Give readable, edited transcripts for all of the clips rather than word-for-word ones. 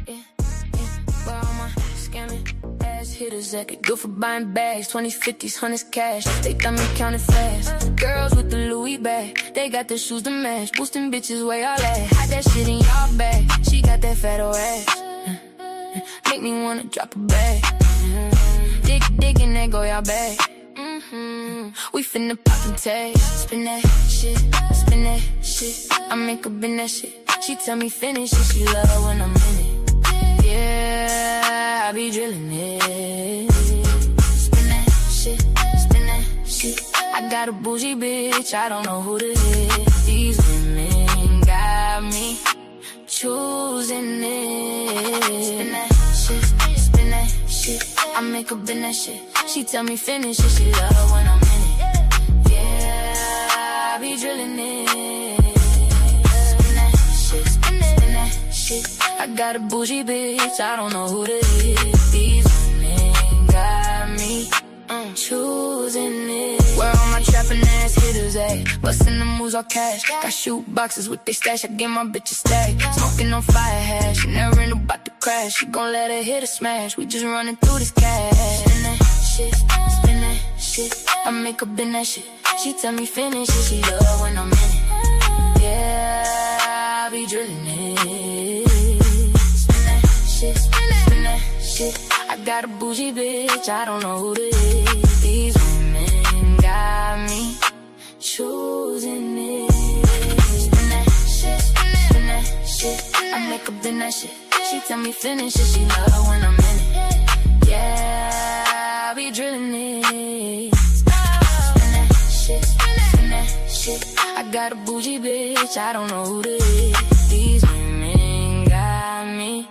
Yeah, yeah. Where all my scamming ass hitters at? Get good for buying bags, 20s, 50s, 100s cash. They thought me counting fast. Girls with the Louis bag, they got the shoes to match. Boosting bitches where y'all at. Hide that shit in y'all bag. She got that fat old ass. Make me wanna drop a bag. Dig in that go y'all bag. We finna pop and tag. Spin that shit, spin that shit. I make her bend that shit. She tell me finish it, she love when I'm in it. Yeah, I be drilling it. Spin that shit, spin that shit. I got a bougie bitch, I don't know who to hit. These women got me choosing it. Spin that shit, spin that shit. I make her bend that shit. She tell me finish it, she love when I'm in it. Yeah, I be drilling it. Spin that shit, spin that shit. I got a bougie bitch, I don't know who to hit. These women got me choosing it. Where all my trapping ass hitters at? Bustin' the moves all cash. Got shoot boxes with they stash. I get my bitch a stack. Smoking on fire hash. She never ain't about to crash. She gon' let her hit a smash. We just running through this cash. Spin that shit, spin that shit. I make her bend that shit. She tell me finish it. She love when I'm in it. Yeah, I be drilling it. Spin that shit, spin that shit. I got a bougie bitch, I don't know who to hit. These women got me choosing it. Spin that shit, spin that shit. I make her bend that shit. She tell me finish it, she love when I'm in it. Yeah, I be drilling it. Spin that shit, spin that shit. I got a bougie bitch, I don't know who to hit. These women got me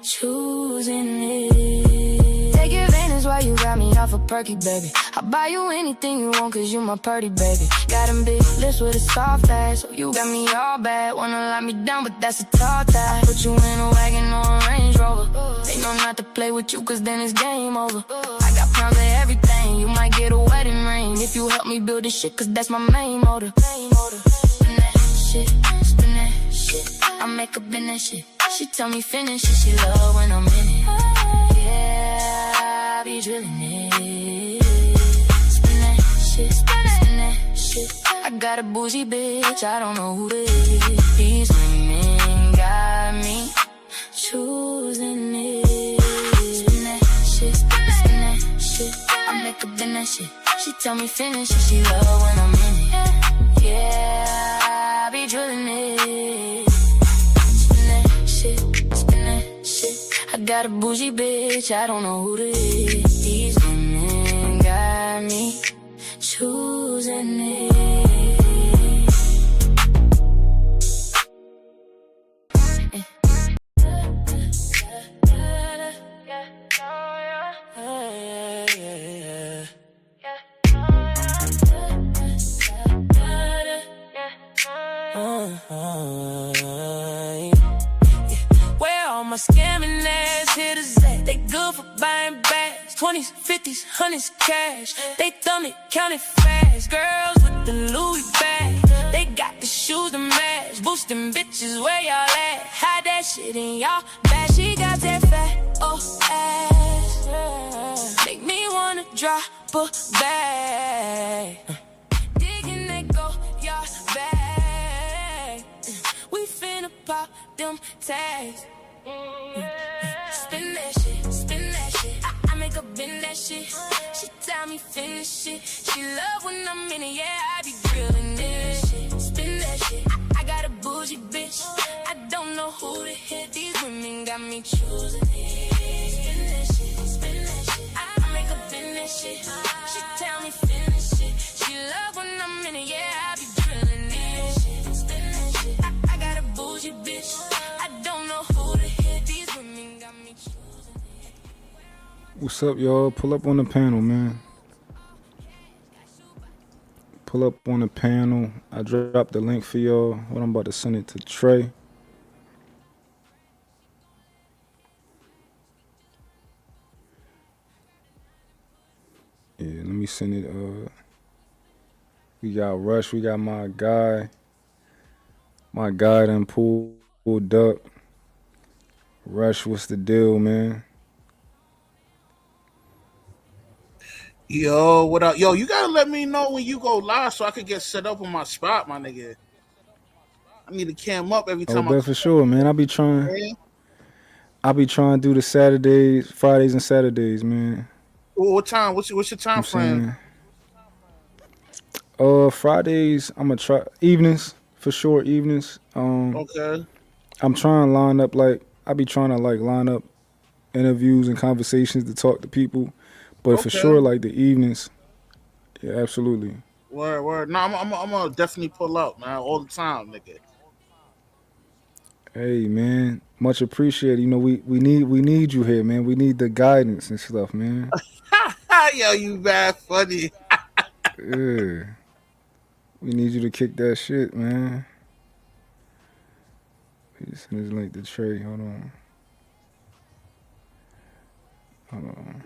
choosing it. Take advantage while you got me off a perky, baby. I'll buy you anything you want, cause you my purty, baby. Got them big lips with a soft ass, so you got me all bad. Wanna lock me down, but that's a tall task. Put you in a wagon or a Range Rover. They know not to play with you, cause then it's game over. I got pounds of everything, you might get a wedding ring if you help me build this shit, cause that's my main motive. Spin that shit, spin that shit. I make her bend that shit. She tell me finish it, she love when I'm in it. Yeah, I be drilling it. Spin that shit, spin that shit. I got a bougie bitch, I don't know who to hit. These women got me choosing it. Spin that shit, spin that shit. I make her bend that shit. She tell me finish it, she love when I'm in it. Yeah, I be drilling it. I got a bougie bitch, I don't know who to hit. These women got me choosing it. Where all my scamming ass hitters at? They good for buying bags, 20s, 50s, 100s cash. They thumb it, count it fast. Girls with the Louis bag, they got the shoes to match. Boosting bitches where y'all at? Hide that shit in y'all bag. She got that fat ass, make me wanna drop a bag. Digging that go y'all bag. We finna pop them tags. Spin that shit, spin that shit. I make her bend that shit. She tell me finish it. She love when I'm in it, yeah, I be drilling it. Spin that shit. I got a bougie bitch, I don't know who to hit. These women got me choosing it. Spin that shit, spin that shit. I make her bend that shit. She tell me finish it. She love when I'm in it, yeah, I be drilling it. Spin that shit. I got a bougie bitch, I don't know who to hit. These women got me choosing it. What's up, y'all? Pull up on the panel, man. Pull up on the panel. I dropped the link for y'all. What I'm about to send it to Trey. Yeah, let me send it. We got Rush. We got my guy. My guy done pulled up. Rush, what's the deal, man? Yo, what up? Yo, you gotta let me know when you go live so I could get set up on my spot, my nigga. I need to cam up every Oh, time I bet come for sure, man. in. I be trying to do the Saturdays, Fridays and Saturdays, man. What time? What's your time I'm frame? saying, Fridays I'm gonna try evenings for sure. Evenings. Okay, I'm trying to line up like I be trying to like line up interviews and conversations to talk to people, but for okay. sure like the evenings. Yeah, absolutely. Word, word. No, I'm gonna definitely pull up, man, all the time, nigga. Hey, man, much appreciated. You know, we need you here, man. We need the guidance and stuff, man. Yo, you bad funny. Yeah, we need you to kick that shit, man. He sent his link to Trey. Hold on. Hold on.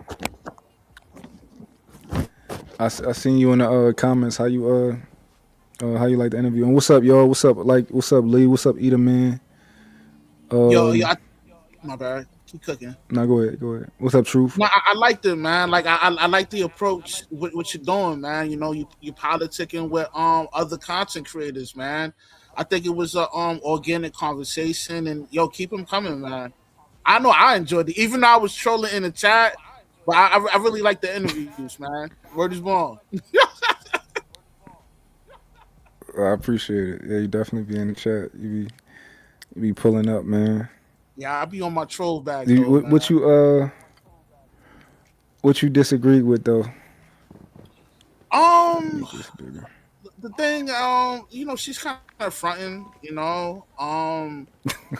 I seen you in the comments. How you like the interview? And what's up, y'all? What's up? Like, what's up, Lee? What's up, Eda man? Yo, Um, my bad. Keep cooking. now go ahead, go ahead. What's up, Truth? No, I liked it, man. Like I like the approach with what you're doing, man. You know, you politicking with other content creators, man. I think it was a organic conversation, and yo, keep them coming, man. I know I enjoyed it, even though I was trolling in the chat, but I really like the interviews, man. Word is born. I appreciate it. Yeah, you definitely be in the chat. You be pulling up, man. Yeah, I be on my troll bag Do you, though, what, man. what you disagree with though? Um, Make this bigger. the thing, she's kind of fronting,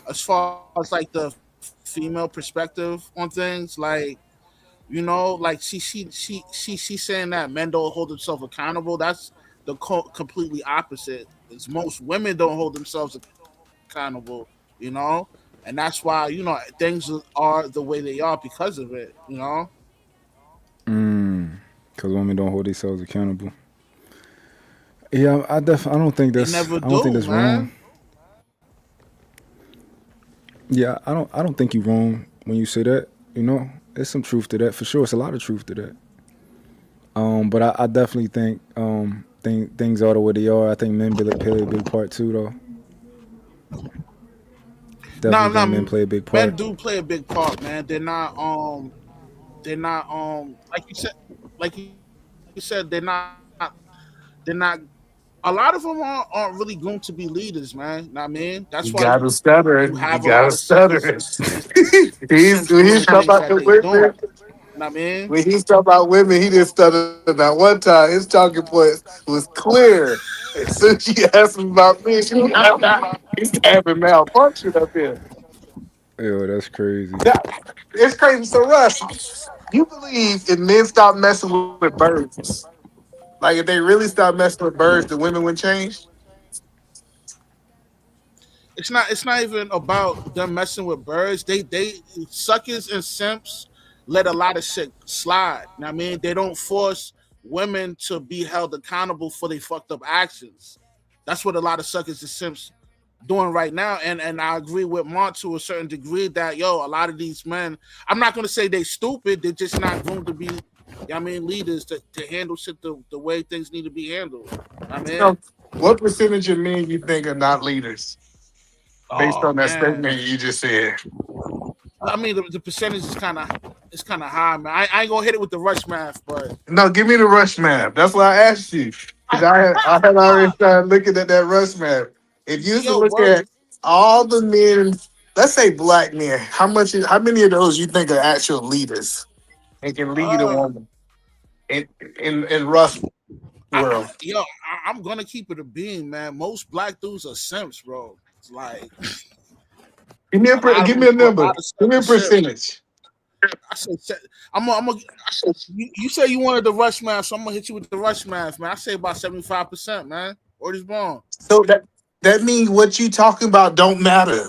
as far as like the female perspective on things, like she's saying that men don't hold themselves accountable. That's the completely opposite. It's most women don't hold themselves accountable, you know, and that's why things are the way they are because of it. Because women don't hold themselves accountable. Yeah, I don't think They never I don't think do, that's wrong. man. Yeah, I don't think you're wrong when you say that. You know, there's some truth to that for sure. It's a lot of truth to that. But I definitely think things are the way they are. I think men play a big part too, though. No, Definitely no, think men men play a do big play a part. big part, man. They're not like you said, they're not. A lot of them aren't really groomed to be leaders, man. Know what I mean? That's why You you gotta have a lot of stutter. You suckers gotta and stutter. simps doing the When things he's talking that they about the doing. women, Know what I mean? when he's talking about women, he didn't stutter that one time. His talking points was clear. As soon as she asked him about me, she was he's having malfunction up here. Yo, that's crazy. That, it's crazy. So Russ, you believe if men stop messing with birds, like if they really stop messing with birds, the women would change? It's not even about them messing with birds. They suckers and simps let a lot of shit slide. Know what I mean? They don't force women to be held accountable for their fucked up actions. That's what a lot of suckers and simps doing right now. And I agree with Mont to a certain degree that a lot of these men, I'm not gonna say they stupid, they're just not going to be, leaders to handle shit the way things need to be handled. I You know, mean, what percentage of men you think are not leaders based oh on that man. statement you just said? I mean, the percentage is kind of high, man. I ain't gonna hit it with the rush math, but No, give me the rush map. That's why I asked you. Because I had already started looking at that rush map. If you used to yo, look word. at all the men, let's say black men, how many of those you think are actual leaders and can lead a Uh, woman in Russ world? I'm gonna keep it a beam, man. Most black dudes are simps, bro. It's like Give me a a number. lot of Give stuff me a is simps. percentage. I said, I'm gonna. You say you wanted the rush math, so I'm gonna hit you with the rush math, man. I say about 75%, man. Or is born. So that means what you talking about don't matter.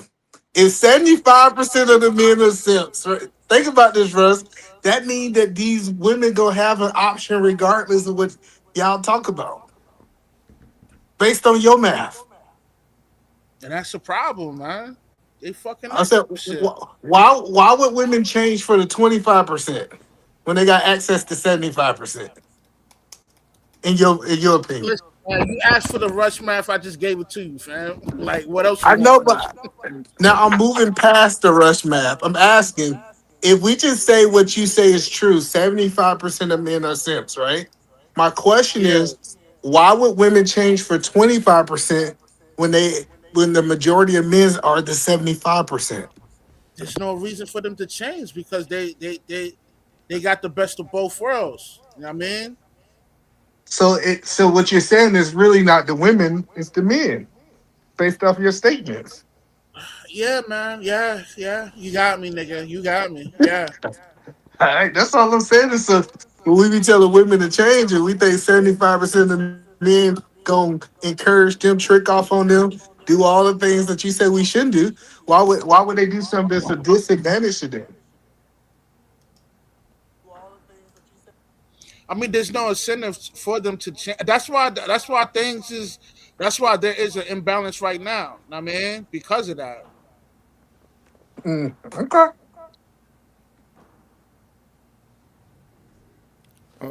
If 75% of the men are simps, right? Think about this, Russ. That means that these women gonna have an option regardless of what y'all talk about, based on your math. And that's a problem, man. They fucking I up said, shit. why would women change for the 25% when they got access to 75%? In your opinion, Listen, man, you asked for the rush math. I just gave it to you, fam. Like, what else you I want know, from me? but now I'm moving past the rush map. I'm asking if we just say what you say is true. 75% of men are simps, right? My question Yeah, is, why would women change for 25% when they when the majority of men are the 75%? there's no reason for them to change because they got the best of both worlds. You know what I mean? So what you're saying is really not the women, it's the men, based off your statements. Yeah, man. Yeah, yeah. You got me, nigga. You got me. Yeah. All right, that's all I'm saying. Is so when we be telling women to change, and we think 75% of men gonna encourage them, trick off on them, do all the things that you say we shouldn't do. Why would they do something that's a disadvantage to them? I mean, there's no incentive for them to change. That's why. That's why things is. That's why there is an imbalance right now. Know what I mean, because of that. Okay.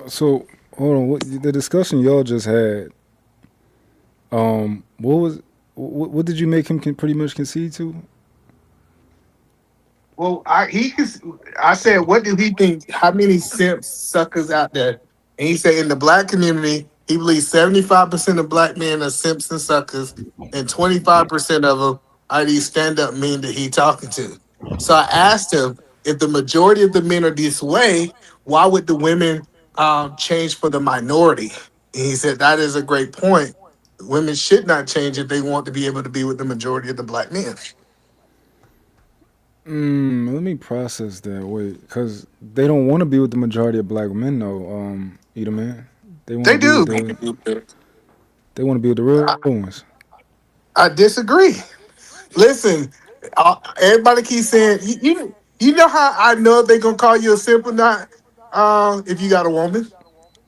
So hold on, the discussion y'all just had. What was what did you make him pretty much concede to? Well, I said, what do he think? How many simps suckers out there? And he said, in the black community, he believes 75% of black men are simps and suckers, and 25% of them are these stand-up men that he talking to. So I asked him, if the majority of the men are this way, why would the women change for the minority? And he said that is a great point. Women should not change if they want to be able to be with the majority of the black men. Let me process that. Wait, because they don't want to be with the majority of black men, though. Either man, they want to They be with do. they want to be with the real ones. I disagree. Listen, everybody keeps saying you know how I know if they gonna call you a simp or not. If you got a woman,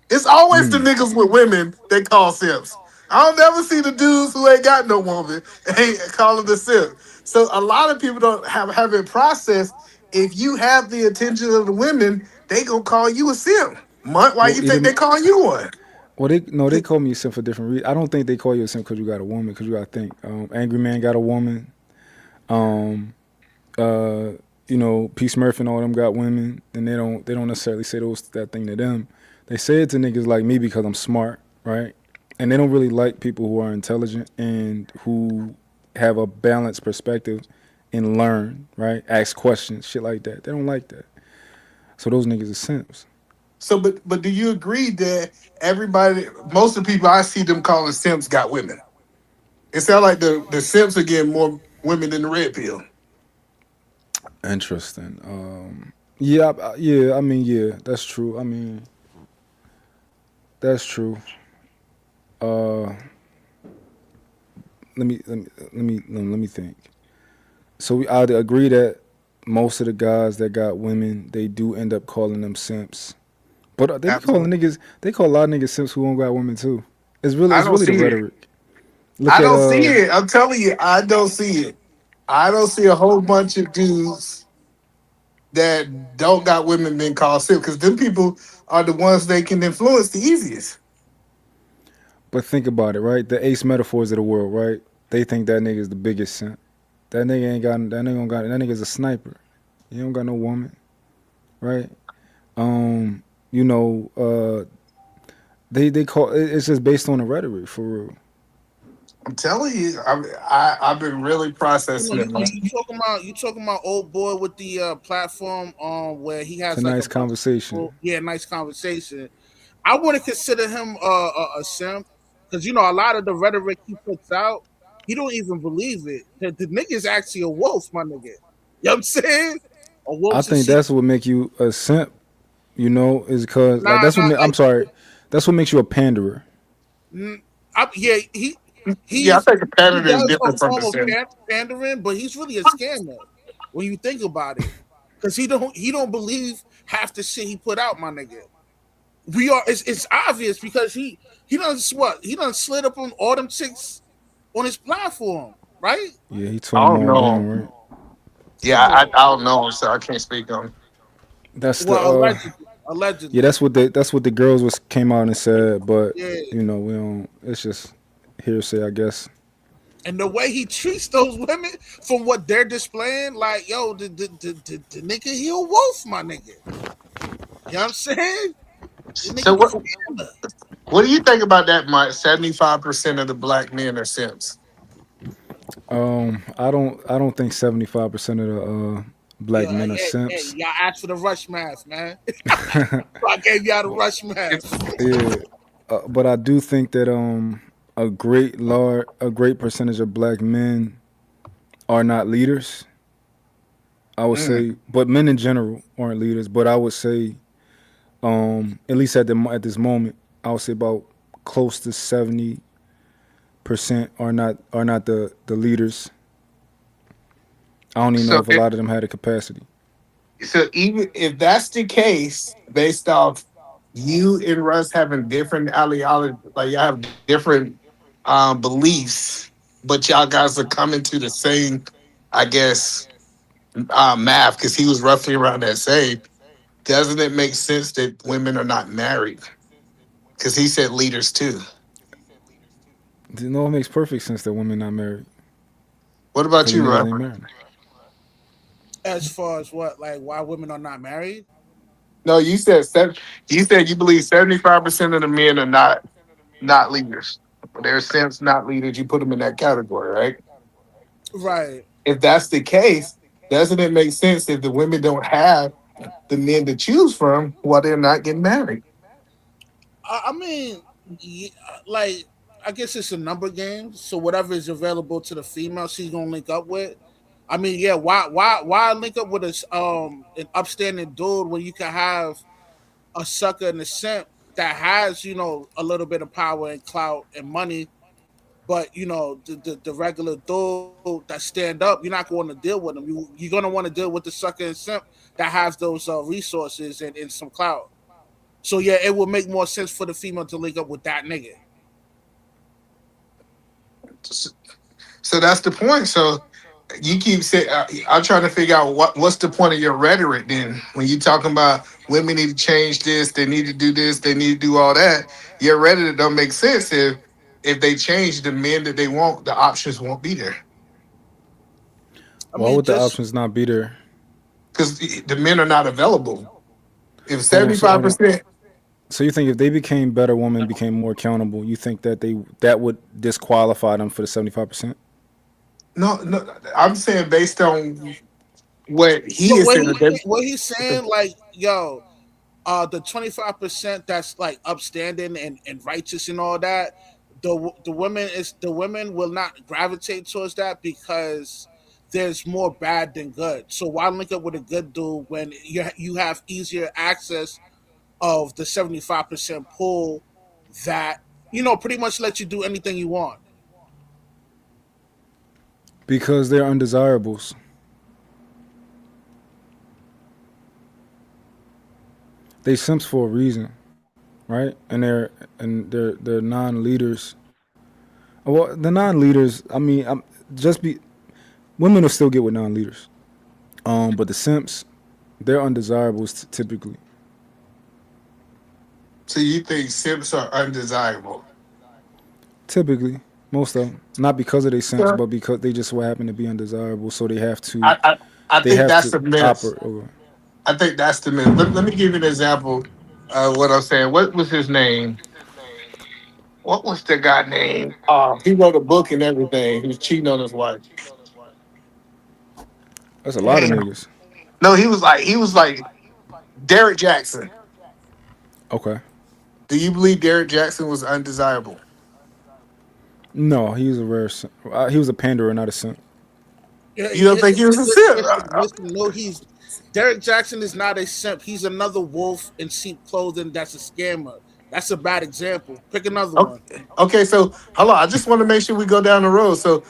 it's always the niggas with women they call simps. I don't never see the dudes who ain't got no woman ain't calling the simp. So a lot of people don't have it processed. If you have the attention of the women, they gonna call you a simp. Month, why Well, you think either they calling you one? well, they no, they call me a simp for different reasons. I don't think they call you a simp because you got a woman. Because you got to think, Angry Man got a woman. Um, uh, Peace Murphy and all them got women, and they don't necessarily say that thing to them. They say it to niggas like me because I'm smart, right? And they don't really like people who are intelligent and who have a balanced perspective and learn, right? Ask questions, shit like that. They don't like that. So those niggas are simps. So, but do you agree that everybody, most of the people I see them calling simps got women? It sounds like the simps are getting more women than the red pill. Interesting. Yeah, yeah. I mean, yeah, that's true. I mean, that's true. Uh, let me think. So I'd agree that most of the guys that got women, they do end up calling them simps. But they be calling Absolutely. niggas. They call a lot of niggas simps who don't got women too. It's really I it's don't really the see it. rhetoric. Look I at don't see it. I'm telling you, I don't see it. I don't see a whole bunch of dudes that don't got women being called simp because them people are the ones they can influence the easiest. but think about it, right? The ace metaphors of the world, right? They think that nigga is the biggest simp. That nigga ain't got that nigga don't got that nigga's a sniper. He don't got no woman, right? Um, you know, they call it's just based on the rhetoric for real. I'm telling you, I've been really You know, processing you, it. you, you talking about old boy with the platform where he It's a has like a nice bunch of conversation. people. Yeah, nice conversation. I wouldn't consider him a simp because a lot of the rhetoric he puts out, he don't even believe it. The nigga's actually a wolf, my nigga. You know what I'm saying? A I wolf in think sheep. that's what make you a simp. Is because like Nah, that's what nah, I'm sorry. That's what makes you a panderer. yeah, Yeah, I he's think the he pattern is does a different from the form of simp. pandering, but he's really a scammer when you think about it, because he don't believe half the shit he put out, my nigga. It's obvious because he done slid up on all them chicks on his platform, right? Yeah, he I turned them don't all know. down, right? Yeah, I don't know, so I can't speak on. That's the Well, allegedly, yeah, allegedly, that's what the girls was came out and said, but yeah. you know, we don't it's just hearsay, I guess. And the way he treats those women from what they're displaying, like, yo, the nigga, he a wolf, my nigga. You know what I'm saying? The So nigga what? was killer. What do you think about that, Mike? 75% of the black men are simps. I don't think 75% of the black Yeah, men are hey, simps. y'all asked for the rush math, man. So I gave y'all the rush math. Yeah, but I do think that a great percentage of black men are not leaders. I would Mm. say, but men in general aren't leaders. But I would say, at least at this moment, I would say about close to 70% are not the leaders. I don't even know So, if a lot of them had the capacity. so even if that's the case, based off you and Russ having different ideology, like y'all have different beliefs, but y'all guys are coming to the same, I guess, math because he was roughly around that same. Doesn't it make sense that women are not married? Because he said leaders too. You know, it makes perfect sense that women not married What because about the you, niggas Russ? ain't married. As far as what, like, why women are not married? No, you said you said you believe 75% of the men are not leaders. They're simps, not leaders. You put them in that category, right? Right. If that's the case, doesn't it make sense if the women don't have the men to choose from while they're not getting married? I mean, like, I guess it's a number game. So whatever is available to the female, she's gonna link up with. I mean, yeah. Why link up with an upstanding dude when you can have a sucker and a simp that has, you know, a little bit of power and clout and money, but you know the regular dude that stand up, you're not going to deal with them. You're gonna want to deal with the sucker and simp that has those resources and some clout. So yeah, it would make more sense for the female to link up with that nigga. So that's the point. So you keep saying, I'm trying to figure out what's the point of your rhetoric then when you talking about women need to change this, they need to do this, they need to do all that. Your rhetoric don't make sense if they change the men that they want, the options won't be there I Why mean, would the just options not be there? because the men are not available. If Hold on. 75%, So you think if they became better women, became more accountable, you think that that would disqualify them for the 75%? no, no, I'm saying based on what he what, is what saying. he what he's saying, like, yo, the 25% that's like upstanding and righteous and all that, the women will not gravitate towards that because there's more bad than good. So why link up with a good dude when you have easier access of the 75% pool that, you know, pretty much let you do anything you want? Because they're undesirables. They simps for a reason, right? They're non-leaders. Well, the non-leaders. I mean, just be women will still get with non-leaders. But the simps, they're undesirables typically. So you think simps are undesirable? Typically, most of them, not because of their simps, Yeah. but because they just so happen to be undesirable. So I, I, I they think have that's to the myth. operate over. I think that's the myth. Let me give you an example of what I'm saying. What was his name? What was the guy name? He wrote a book and everything. He was cheating on his wife. That's a lot of Damn. niggas. No, he was like Derek Jackson. Okay. Do you believe Derek Jackson was undesirable? No, he was a rare. He was a panderer, not a simp. Yeah, You don't think he was a simp? listen, no, he's Derek Jackson is not a simp. He's another wolf in sheep clothing that's a scammer. That's a bad example. Pick another one. Okay, so hold on. I just want to make sure we go down the road. So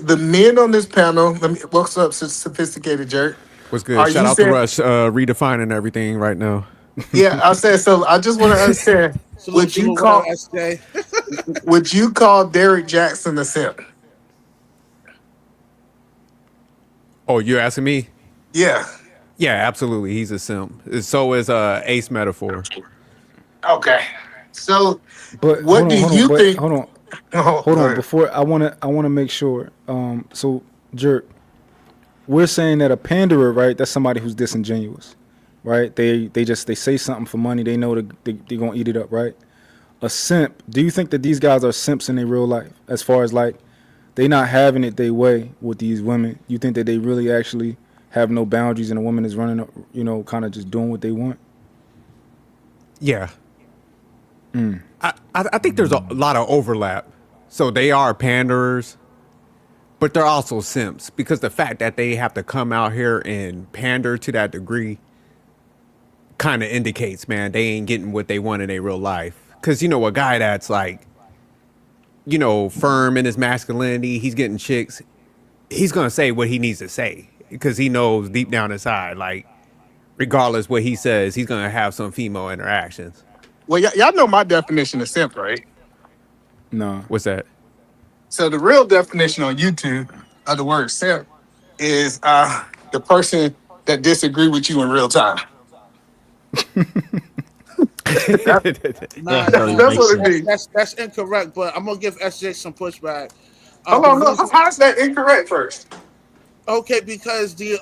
the men on this panel, let me what's up, sophisticated jerk? What's good? Are Shout you out to saying Rush, redefining everything right now. yeah, I said so I just want to understand. Salute, Would you salute. What up, call SJ? would you call Derek Jackson a simp? Oh, you're asking me? Yeah. Yeah, absolutely. He's a simp. So is Ace Metaphor. Okay. So, But what do hold you on, but think? Oh, hold go on. ahead. Before I wanna make sure. So Jerk, we're saying that a panderer, right? That's somebody who's disingenuous, right? They say something for money. They know they're gonna eat it up, right? A simp. Do you think that these guys are simps in their real life? As far as like they not having it their way with these women, you think that they really actually have no boundaries and a woman is running, kind of just doing what they want? Yeah. I think there's a lot of overlap. So they are panderers, but they're also simps because the fact that they have to come out here and pander to that degree kind of indicates, man, they ain't getting what they want in their real life. Because, a guy that's like, firm in his masculinity, he's getting chicks, he's going to say what he needs to say because he knows deep down inside, like, regardless what he says, he's going to have some female interactions. Well, y'all know my definition of simp, right? No. What's that? So the real definition on YouTube of the word simp is the person that disagree with you in real time. That- Nah, Definitely that's makes what it sense. means. that's incorrect. But I'm gonna give SJ some pushback. Hold The on, no, reason, how's that incorrect first? okay, because the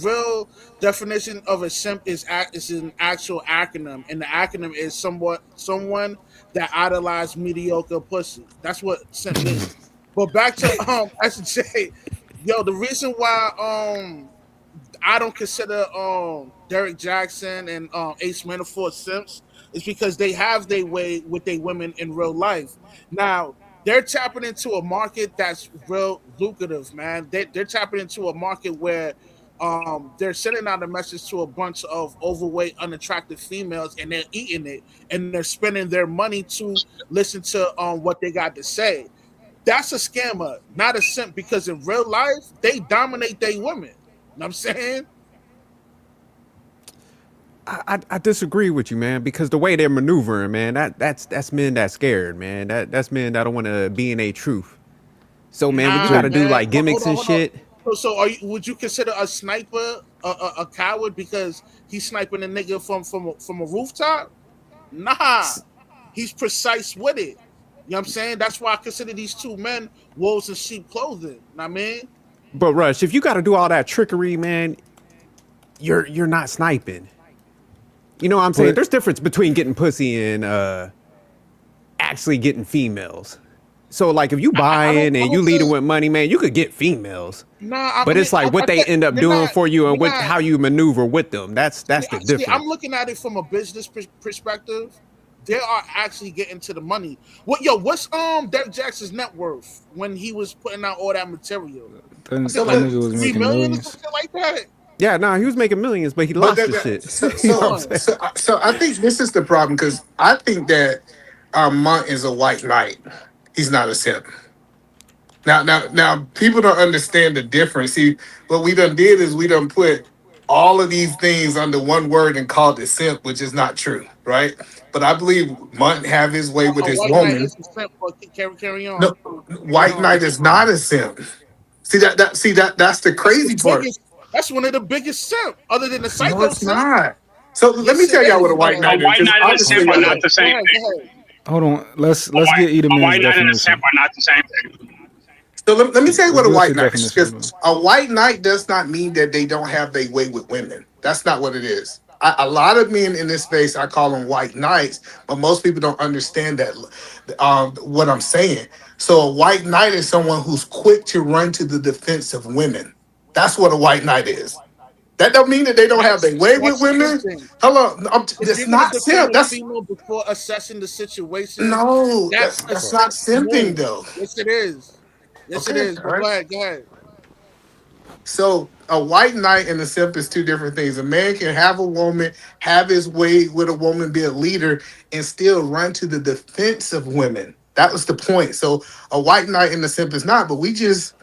real definition of a simp is an actual acronym, and the acronym is someone that idolized mediocre pussy. That's what simp means. But back to SJ, yo, the reason why I don't consider Derek Jackson and Ace Manafort simps is because they have their way with their women in real life. Now they're tapping into a market that's real lucrative, man. They're tapping into a market where they're sending out a message to a bunch of overweight, unattractive females, and they're eating it, and they're spending their money to listen to what they got to say. That's a scammer, not a simp, because in real life they dominate their women. You know what I'm saying? I disagree with you, man, because the way they're maneuvering, man, that's men that scared, man. That's men that don't want to be in a truth. So, man, when you got Nah, So to do man. like Hold gimmicks on, and hold on. shit, So would you consider a sniper a coward because he's sniping a nigga from a rooftop? Nah, he's precise with it. You know what I'm saying? That's why I consider these two men wolves in sheep clothing. You know what I mean? but Rush, if you got to do all that trickery, man, you're not sniping. You know what I'm saying? but There's difference between getting pussy and actually getting females. So, like, if you buy in I and you don't leading think. with money, man, you could get females. Nah, But it's like what I they think end up doing for you and you're what not. how you maneuver with them. That's the See, I'm difference. looking at it from a business perspective. They are actually getting to the money. What's Derek Jackson's net worth when he was putting out all that material? I then think So, that like nigga was three making million or millions. something like that. Yeah, nah, he was making millions, but he but lost the shit. so, You know what so, I'm Son, saying? so, so I think this is the problem because I think that Mont is a white knight. He's not a simp. Now, people don't understand the difference. See, what we done did is we done put all of these things under one word and called it simp, which is not true, right? But I believe Munt have his way with a his white knight woman. is a simp. But carry on, No, carry white on. knight is not a simp. That's the That's the crazy part. biggest. That's one of the biggest simp, other than the No, psycho it's simp. not. So let me Yes, it tell y'all what a is, white man. A knight is, white because knight and a obviously simp are Go y'all not ahead, don't. the go same ahead, thing. go ahead. Hold on. Let's white get a Edelman's white knight and a simp definition. are not the same thing. So let me tell you what a Give us white your knight is. definition, Because bro. a white knight does not mean that they don't have their way with women. That's not what it is. A lot of men in this space, I call them white knights, but most people don't understand that what I'm saying. So a white knight is someone who's quick to run to the defense of women. That's what a white knight is. That don't mean that they don't have their way with That's women. simping. Hello, If that's you're gonna not defend simp. a That's female before assessing the situation, no, that's a that's not simp simping move. though. Yes, it is. Yes, it Okay, is. all But right. go ahead, go ahead. So a white knight and a simp is two different things. A man can have a woman, have his way with a woman, be a leader, and still run to the defense of women. That was the point. So a white knight and a simp is not, but we just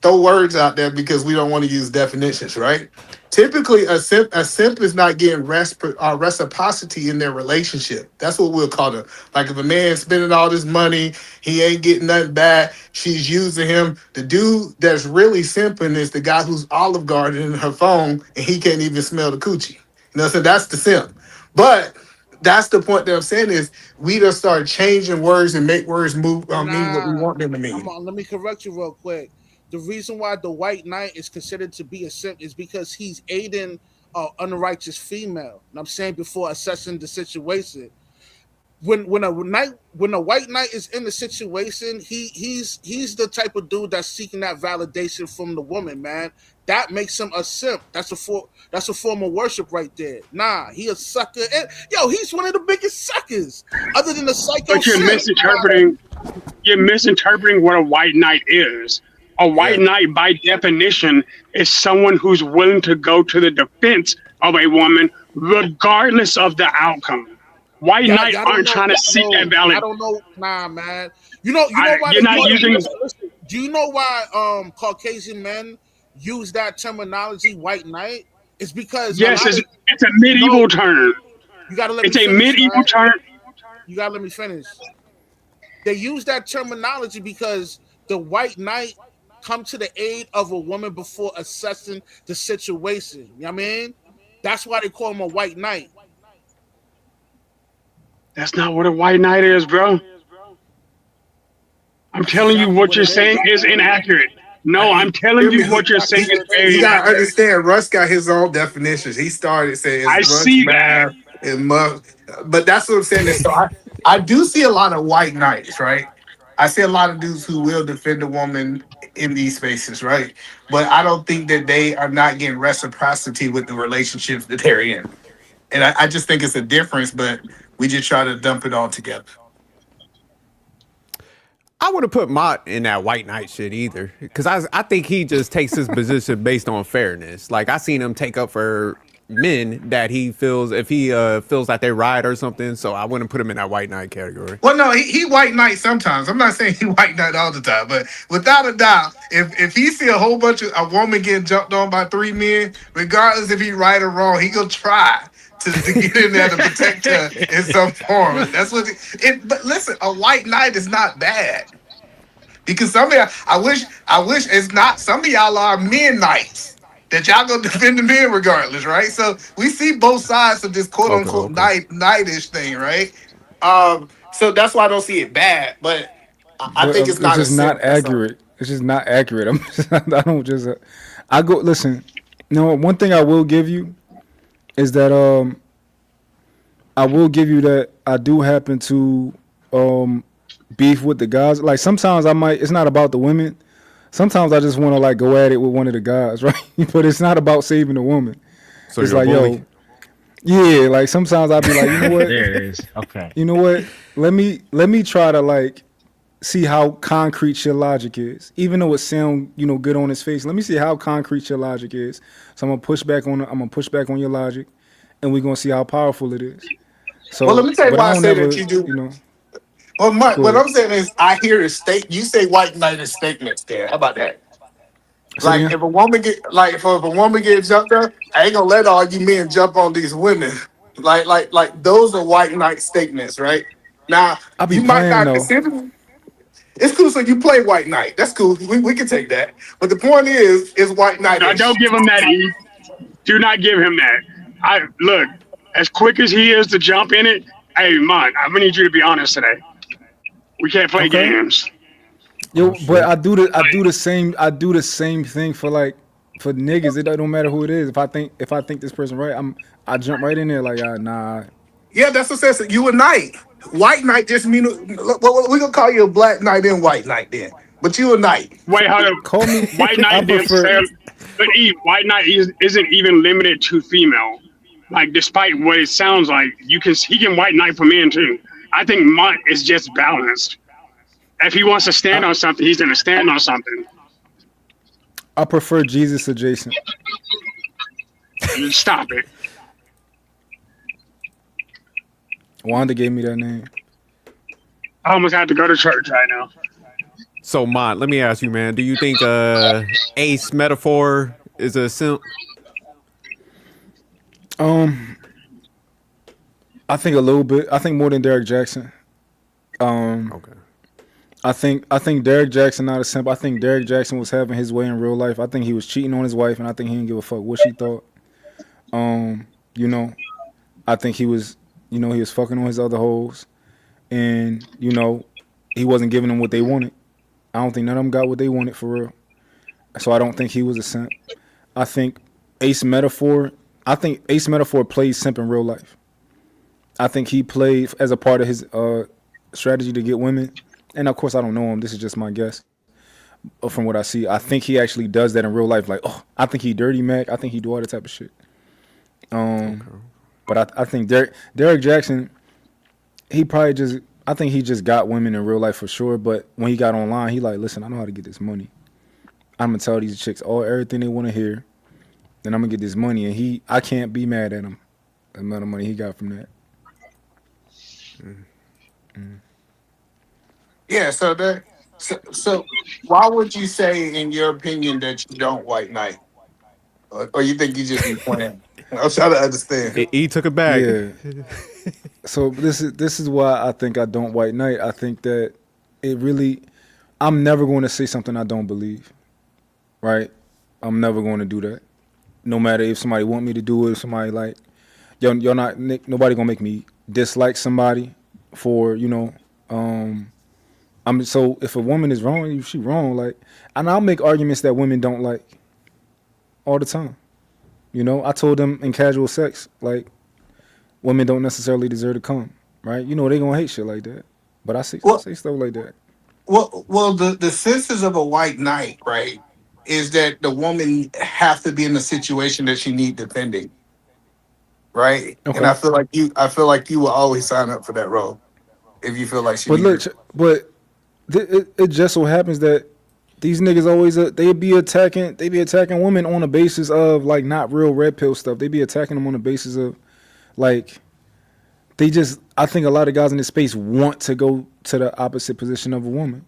throw words out there because we don't want to use definitions, right? Typically, a simp is not getting reciprocity in their relationship. That's what we'll call it. Like if a man's spending all this money, he ain't getting nothing back. She's using him. The dude that's really simping is the guy who's Olive Garden in her phone and he can't even smell the coochie. So that's the simp. But that's the point that I'm saying is we just start changing words and make words mean what we Nah, want them to mean. let me correct you real quick. The reason why the white knight is considered to be a simp is because he's aiding an unrighteous female. And I'm saying before assessing the situation. When a white knight is in the situation, he's the type of dude that's seeking that validation from the woman, man. That makes him a simp. That's a form of worship right there. Nah, he a sucker. And, yo, he's one of the biggest suckers, other than the psycho But simp. you're misinterpreting what a white knight is. A white Yeah. knight, by definition, is someone who's willing to go to the defense of a woman, regardless of the outcome. White knights Y'all don't aren't know. trying to seek that I valid. don't know. Nah, man. You know why You're they not call it. using. Listen. Do you know why Caucasian men use that terminology, white knight? It's because a Yes, lot of it's a no. medieval term. You gotta let me It's a finish, medieval man. term. You gotta let me finish. They use that terminology because the white knight come to the aid of a woman before assessing the situation. You know what I mean? That's why they call him a white knight. That's not what a white knight is, bro. I'm That's telling you exactly what what you're it is, saying is man. inaccurate. No, I'm telling Hear me. you what you're Exactly saying what is it very is, You gotta man. inaccurate. understand. Russ got his own definitions. He started saying it's I Russ see that. math and muff, but that's what I'm saying. Is so I do see a lot of white knights, right? I see a lot of dudes who will defend a woman in these spaces, right? But I don't think that they are not getting reciprocity with the relationships that they're in, and I just think it's a difference. But we just try to dump it all together. I wouldn't put Mott in that white knight shit either, because I think he just takes his position based on fairness. Like I seen him take up for men that he feels if he feels that they ride or something. So I wouldn't put him in that white knight category. Well, no, he white knight sometimes. I'm not saying he white knight all the time, but without a doubt, if he see a whole bunch of a woman getting jumped on by three men, regardless if he right or wrong, he gonna try to get in there to protect her in some form. That's what it. But listen, a white knight is not bad because some of y'all, I wish it's not. Some of y'all are men knights that y'all gonna defend the men regardless, right? So we see both sides of this quote Okay, unquote okay. knightish thing, right? So that's why I don't see it bad, but I But think it's it's not a just not simp. That's all. accurate. It's just not accurate. I'm just, I don't just. I go listen. No, one thing I will give you is that I will give you that I do happen to beef with the guys. Like sometimes I might. It's not about the women. Sometimes I just want to like go at it with one of the guys, right? But it's not about saving the woman. So It's you're a like, bully. yo, yeah. Like sometimes I'll be like, you know what? There it is. Okay. You know what? Let me try to like see how concrete your logic is. Even though it sound good on his face, let me see how concrete your logic is. So I'm gonna push back on your logic, and we're gonna see how powerful it is. Well, let So, me tell you but I why I don't say that never, you do. Well, go what ahead. I'm saying is, I hear a state. You say white knight is statements there. How about that? Say it Like again. if a woman get if a woman get jumped up, I ain't gonna let all you men jump on these women. Like those are white knight statements, right? Now I be you might playing not though. consider it's cool. So you play white knight. That's cool. We can take that. But the point is white Now, knightish. don't give him that. E. Do not give him that. I look as quick as he is to jump in it. Hey, man, I'm gonna need you to be honest today. We can't play Okay. games. Yo, Oh but shit. I do the same thing for like for niggas. It don't matter who it is. If I think this person right, I jump right in there like nah. Yeah, that's what says you a knight. White knight just mean we gonna call you a black knight and white knight then. But you a knight. Wait, hold up. Call me. White I knight didn't prefer. say, but E, white knight isn't even limited to female. Like, despite what it sounds like, he can white knight for men too. I think Mont is just balanced. If he wants to stand I, on something, he's gonna stand on something. I prefer Jesus adjacent. Stop it. Wanda gave me that name. I almost have to go to church right now. So, Mont, let me ask you, man. Do you think Ace metaphor is a simp? Um, I think a little bit. I think more than Derek Jackson. Um, Okay. I think Derek Jackson not a simp. I think Derek Jackson was having his way in real life. I think he was cheating on his wife, and I think he didn't give a fuck what she thought. You know, I think he was fucking on his other hoes, and he wasn't giving them what they wanted. I don't think none of them got what they wanted for real. So I don't think he was a simp. I think Ace Metaphor. I think Ace Metaphor plays simp in real life. I think he played as a part of his strategy to get women. And of course, I don't know him. This is just my guess. From what I see, I think he actually does that in real life. Like, oh, I think he dirty Mac. I think he do all that type of shit. But I think Derek Jackson, he probably just. I think he just got women in real life for sure. But when he got online, he like, listen, I know how to get this money. I'm gonna tell these chicks everything they want to hear. Then I'm gonna get this money, and I can't be mad at him. The amount of money he got from that. Yeah, so why would you say, in your opinion, that you don't white knight, or you think you just be playing? I'm trying to understand. He took it back. Yeah. So this is why I think I don't white knight. I think that it really, I'm never going to say something I don't believe. Right? I'm never going to do that. No matter if somebody want me to do it, if somebody like, you're not, nobody gonna make me dislike somebody for so if a woman is wrong, if she wrong, like, and I'll make arguments that women don't like all the time. I told them in casual sex, like, women don't necessarily deserve to come, right? They gonna hate shit like that, but I Well, say stuff like that. the senses of a white knight, right, is that the woman have to be in the situation that she need defending, right? And Okay, I feel like you will always sign up for that role if you feel like she but needs look, it. it just so happens that these niggas always they be attacking women on the basis of like not real red pill stuff. They be attacking them on the basis of like I think a lot of guys in this space want to go to the opposite position of a woman.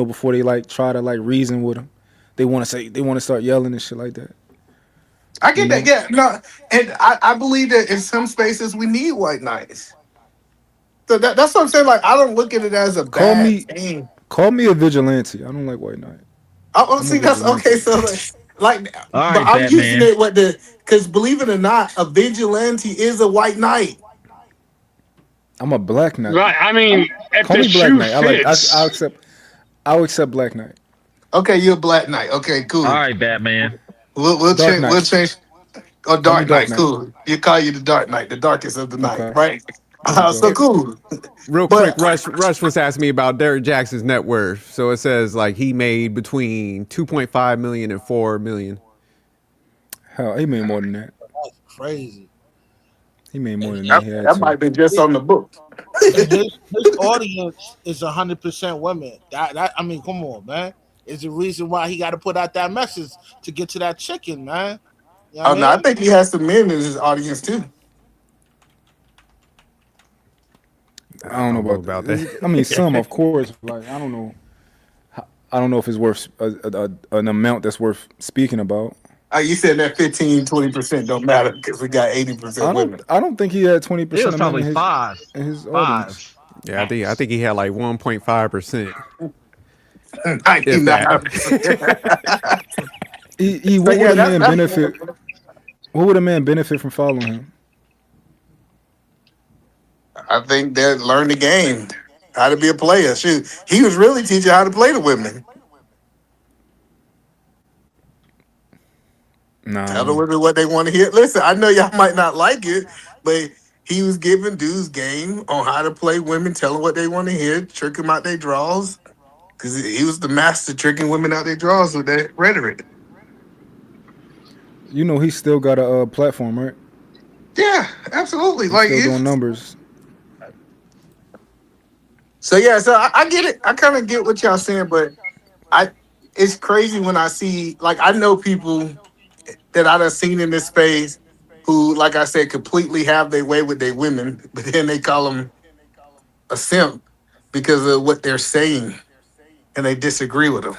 Before they like try to like reason with them, they want to start yelling and shit like that. I You get that, know, yeah, no, and I believe that in some spaces we need white knights. So that's what I'm saying. Like, I don't look at it as a call bad me thing. call me a vigilante. I don't like white knight. I'm a See, that's okay. vigilante. So, like, All but right, I'm using Batman. it because believe it or not, a vigilante is a white knight. I'm a black knight. Right. I mean, if Call the me black shoe knight. fits, I'll accept black knight. Okay, you're a black knight. Okay, All cool. right, Batman. We'll Dark change. We'll knight. change. Oh, Call me dark dark knight. knight. Cool. You call you the dark knight, the darkest of the night, Okay. right? There we So go. cool. Real quick, But Rush was asking me about Derek Jackson's net worth. So it says like he made between 2.5 million and 4 million. Hell, he made more than that. That's crazy. He made more And, than that. and, that, He had that might to. be just on the book. and his audience is 100% women. That I mean, come on, man. Is the reason why he got to put out that message to get to that chicken, man. You know Oh what I no, I mean? think he has some men in his audience too. I I don't know don't know about about that. I mean, some, that. of course. Like, I don't know. I don't know if it's worth an amount that's worth speaking about. You said that 15-20% don't matter because we got 80% I don't. women. I don't think he had It 20% was of men probably five. in his audience. Five. Yeah, I Max. think he had like 1.5%, if that. 99%. So What would yeah, a man that's benefit? What would a man benefit from following him? I think they learn the game, how to be a player. Shoot, he was really teaching how to play the women. Tell the Nah. women what they want to hear. Listen, I know y'all might not like it, but he was giving dudes game on how to play women, tell them what they want to hear, trick them out their draws. Because he was the master tricking women out their draws with that rhetoric. He still got a platform, right? Yeah, absolutely. He's Like still if doing numbers. so, yeah. So I get it. I kind of get what y'all saying, but I it's crazy when I see I know people that I done seen in this space who, like I said, completely have their way with their women, but then they call them a simp because of what they're saying. and they disagree with them.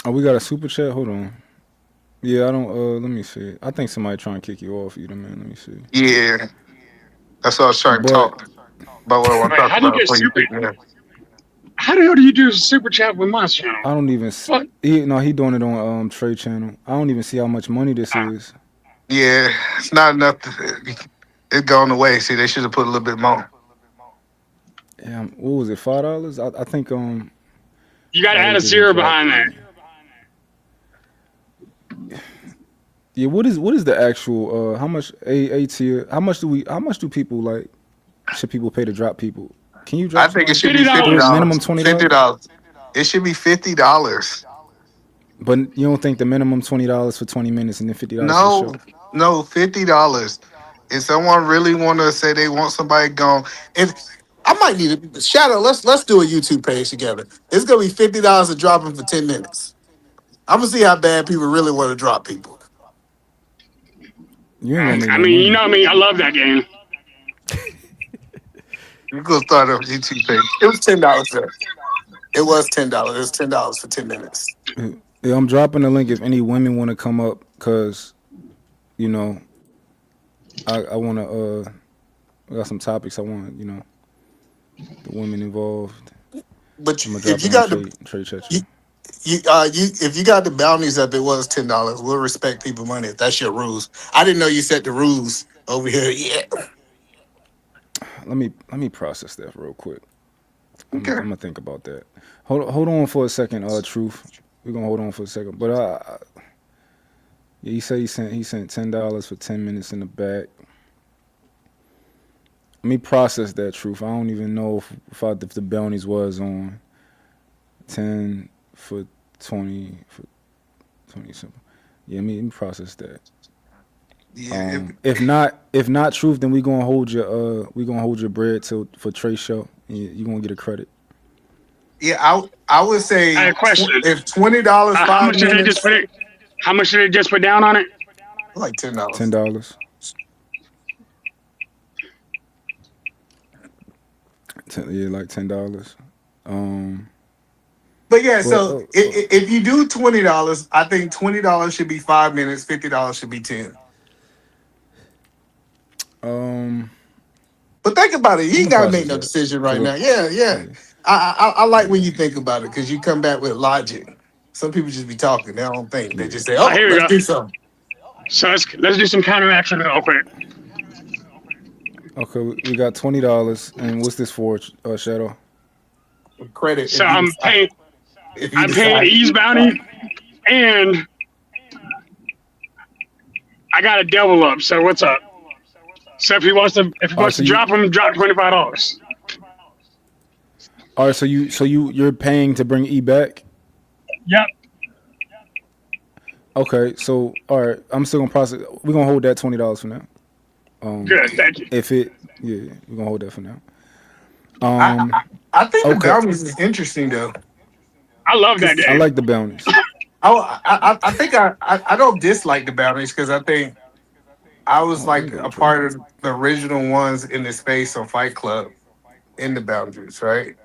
Oh, we got a super chat. Hold on. Yeah, I don't. Let me see. I think somebody trying to kick you off, either man. Let me see. Yeah, that's what I was trying to But talk about. What I want to Wait, talk how do you about get before you super? pick me up. How the hell do you do super chat with my channel? I don't even. Fuck. He doing it on Trade Channel. I don't even see how much money this Ah, is. Yeah, it's not enough. It's gone away. See, they should have put a little bit more. Yeah, what was it? $5? I think you got to I add was a giving zero drop. behind that. Yeah, what is the actual how much a tier? How much do people like? Should people pay to drop people? Can you I drop think it somebody? should $50. be fifty Do it dollars. minimum $20. $50. It should be $50. But you don't think the minimum $20 for 20 minutes and then $50 for the No, show? no, $50. If someone really want to say they want somebody gone, if I might need a shadow, let's do a YouTube page together. It's gonna be $50 to drop them for 10 minutes. I'm gonna see how bad people really want to drop people. You ain't gonna make I no mean, you money. know me. I love that game. You go start a YouTube page. It was $10 there. It was $10. It was $10 for 10 minutes. Yeah, I'm dropping the link if any women want to come up, cause you know I want to I got some topics I want the women involved. But I'm gonna drop if it you on got the trade chat. you, you if you got the bounties up, it was $10. We'll respect people money if that's your rules. I didn't know you set the rules over here. Yeah. Let me process that real quick. I'm Okay. gonna think about that. Hold on for a second, Truth. We're gonna hold on for a second. But yeah, he said he sent $10 for 10 minutes in the back. Let me process that, Truth. I don't even know if the bounties was on 10 for 20 for 20 simple. Yeah, let me process that. Yeah. If not, Truth, then we gonna hold your bread till for Trey show. And you gonna get a credit. Yeah, I would say I had a question. if $20 How 5 much did they just minutes, put it? How much did they just put down on it? like $10. $10. Yeah, like $10. But yeah, But so if you do $20, I think $20 should be 5 minutes, $50 should be 10. But think about it. You I'm ain't gonna gotta make process no that. decision right Cause now. Yeah, yeah. yeah, I like when yeah, you think about it because you come back with logic. Some people just be talking. They don't think. They yeah. just say, Oh, "Oh, here we let's go. do something." So let's do some counteraction real quick. Okay, we got $20, and what's this for, Shadow? Credit So I'm paying. if you I'm paying decide. Ease Bounty, and I got a double up. So what's up? So if he All right, wants to drop him, drop $25. You're paying to bring E back. Yep. Okay, so all right, I'm still gonna process. We're gonna hold that $20 for now. Good. Thank you. Yeah, we're gonna hold that for now. I, I I think the Okay, boundaries is interesting though. I love that 'Cause I game. like the bounties. I think I don't dislike the boundaries because I think I was Oh, I ain't like go to a trade. part of the original ones in the space on Fight Club in the boundaries, right?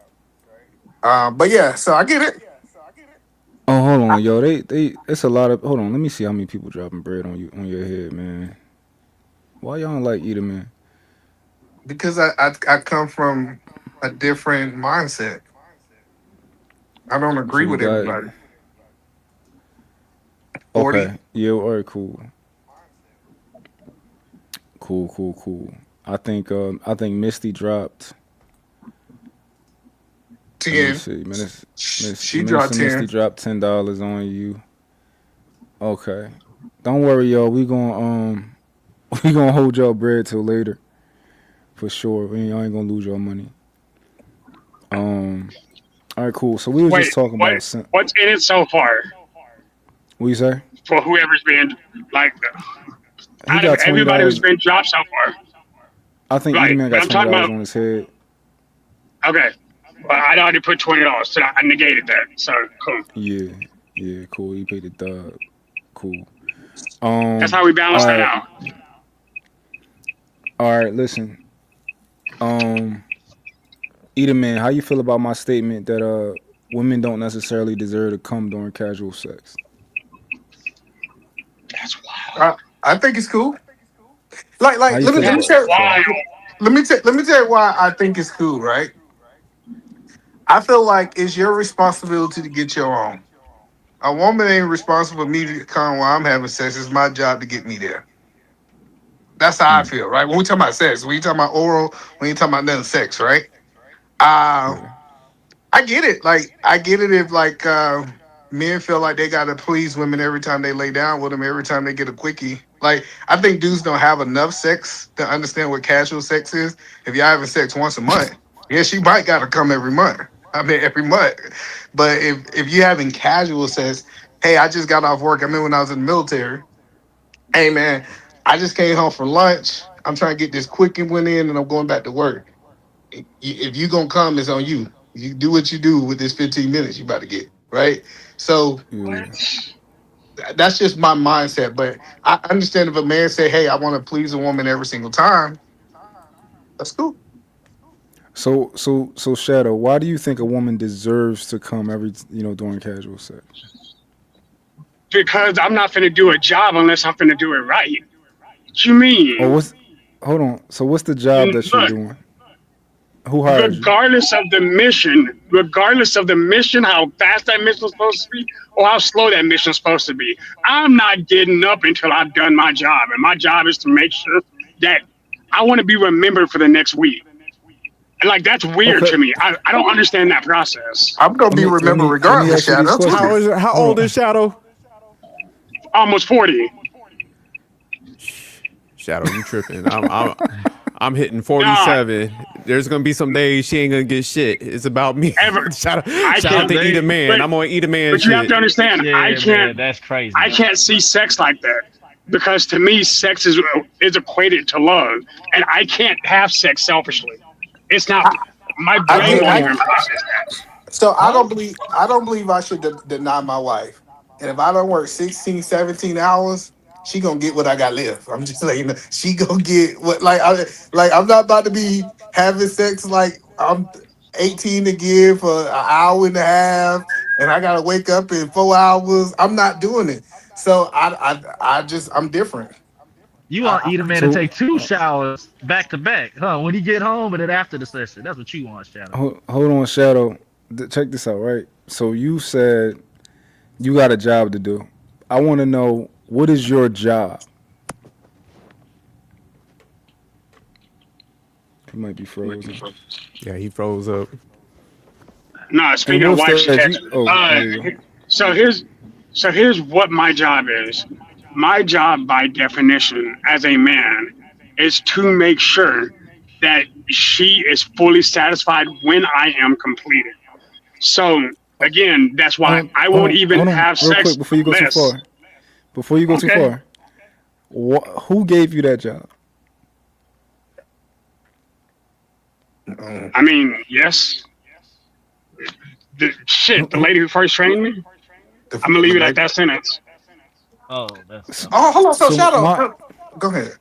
But yeah, so I get it. Oh, hold on, yo, they it's a lot of. Hold on, let me see how many people dropping bread on your head, man. Why y'all don't like Eater, man? Because I come from a different mindset. I don't So agree you with got everybody. 40. okay, yeah, all right, cool. I think Misty dropped. Let me 10. see, She dropped Minister Misty 10. dropped $10 on you. Okay, don't worry, y'all. We gonna we gonna hold y'all bread till later for sure. Y'all ain't gonna lose your money. All right, cool. So we was just Wait, talking about what's in it so far what you say? for whoever's been like He out of got everybody who's $20. been dropped so far? I think Right. Eatman But got I'm talking $20 about. on his head. Okay. Well, I'd already put $20, so I negated that. So cool. Yeah, cool. He paid the dub. Cool. That's how we balance All that right, out. all right. Listen, Either man, how you feel about my statement that women don't necessarily deserve to come during casual sex? That's wild. I think it's cool. How you Let me feel let me about That's it, tell Shadow? wild. let me tell you why I think it's cool. Right. I feel like it's your responsibility to get your own. A woman ain't responsible for me to come while I'm having sex. It's my job to get me there. That's how I Mm, feel, right? When we talk about sex, when you talking about oral, when you talking about nothing sex, right? Uh, yeah. I get it. Like I get it if men feel like they gotta please women every time they lay down with them, every time they get a quickie. Like I think dudes don't have enough sex to understand what casual sex is. If y'all having sex once a month, yeah, she might gotta come every month. I mean every month. But if you having casual sex, hey, I just got off work. I mean when I was in the military. Hey man, I just came home from lunch. I'm trying to get this quick and went in and I'm going back to work. If you gonna come, it's on you. You do what you do with this 15 minutes you about to get, right? So What? Yeah. that's just my mindset. But I understand if a man say, hey, I want to please a woman every single time, that's cool. So Shadow, why do you think a woman deserves to come during casual sex? Because I'm not finna do a job unless I'm finna do it right. What you Or mean? what's hold on. So what's the job that you're Look, doing? Who hired you? regardless of the mission, how fast that mission is supposed to be, or how slow that mission is supposed to be, I'm not getting up until I've done my job. And my job is to make sure that I want to be remembered for the next week. And like that's weird Okay. to me. I don't understand that process. I'm gonna Let be me let remembered me let me regardless, ask you these Shadow. questions. How Hold old is on. Shadow? Almost 40. Shadow, you tripping? I'm hitting Nah, 47. There's gonna be some days she ain't gonna get shit. It's about me. ever. Shadow, I shout out can't. to Eat a Man. But I'm on Eat a Man you have to shit. understand. Yeah, man, that's crazy. I can't see sex like that because to me, sex is equated to love, and I can't have sex selfishly. It's not. My I brain get. won't Hold even on. process that. So Huh? I don't believe I should deny my wife. And if I don't work 16, 17 hours, she gonna get what I got left. I'm just saying she gonna get what I'm not about to be having sex like I'm 18 again for an hour and a half and I gotta wake up in 4 hours. I'm not doing it. So I just I'm different. You want I, Eat a Man to So take two showers back to back, huh? When he get home and then after the session. That's what you want, Shadow. hold on, Shadow. Check this out, right? So you said you got a job to do. I want to know, what is your job? He might be frozen. Yeah, he froze up. No, And speaking what of if wife, she the if texted you me. oh there you go. So here's what my job is. My job, by definition, as a man, is to make sure that she is fully satisfied when I am completed. So again, that's why I won't even Hold on, have real quick sex before you go too unless. far. Before you go too Okay. far, who gave you that job? I mean, yes. The Who, lady who first trained me. I'm gonna leave it at that sentence. Oh, that's oh, hold on. So so Shadow, my go ahead.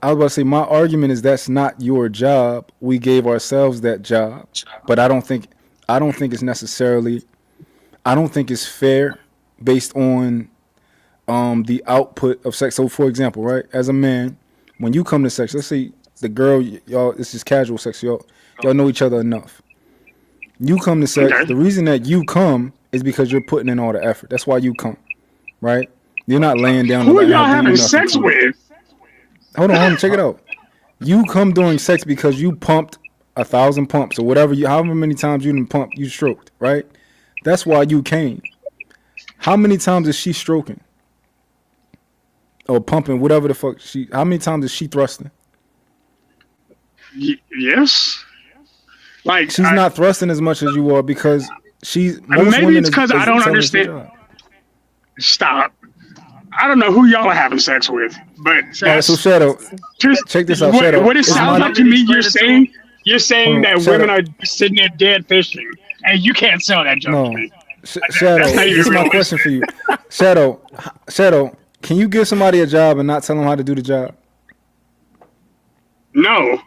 I was about to say, my argument is that's not your job. We gave ourselves that job, but I don't think it's necessarily. I don't think it's fair based on the output of sex. So, for example, right, as a man, when you come to sex, let's say the girl, y'all, this is casual sex, y'all know each other enough. You come to sex. Okay. The reason that you come is because you're putting in all the effort. That's why you come, right? You're not laying down and Who are letting her y'all do having nothing sex to you. with? Hold on, check it out. You come during sex because you pumped 1,000 pumps or whatever however many times you didn't pump, you stroked, right? That's why you came. How many times is she stroking or pumping, whatever the fuck how many times is she thrusting? Yes. Like, She's not thrusting as much as you are because most maybe women it's because I is don't telling us your understand. job. Stop. I don't know who y'all are having sex with, but All right, so that's Shadow, just check this out, what Shadow. it It's sounds my like want to me to me. explain it to him? You're hold saying on, that women Shadow. are sitting there dead fishing, and you can't sell that junk to No, me. That's Shadow. not even This is my question realistic. for you, Shadow. Can you give somebody a job and not tell them how to do the job? No,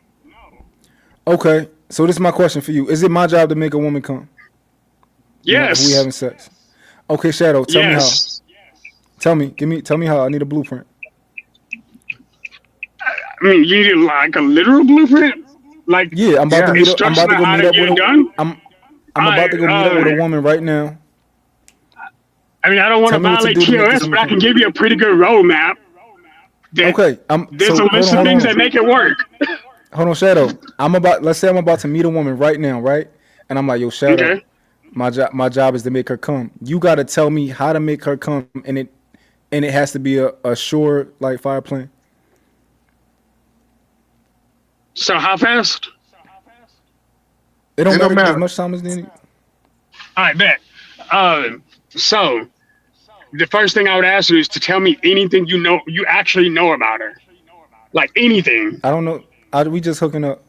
Okay, So this is my question for you: is it my job to make a woman come? You know, if we Yes. having sex. Okay, Shadow, tell me how. Yes. Tell me how. I need a blueprint. I mean, you need like a literal blueprint, like Yeah, I'm about to meet up. I'm instruction about to on go how meet to up get with it a. done. I'm I, about to go meet up with a woman right now. I mean, I don't want Tell to me what to violate do to make this TOS, woman but I can come. give you a pretty good roadmap. That Okay, there's so a list of things that hold make it work. on, Shadow. Let's say I'm about to meet a woman right now, right? And I'm like, yo, Shadow, Okay. my job is to make her come. You got to tell me how to make her come, and it has to be a sure like fire plan. So how fast? It don't It don't matter as matter. much time as they need. I bet. So the first thing I would ask you is to tell me anything you actually know about her, like anything. I don't know. We just hooking up.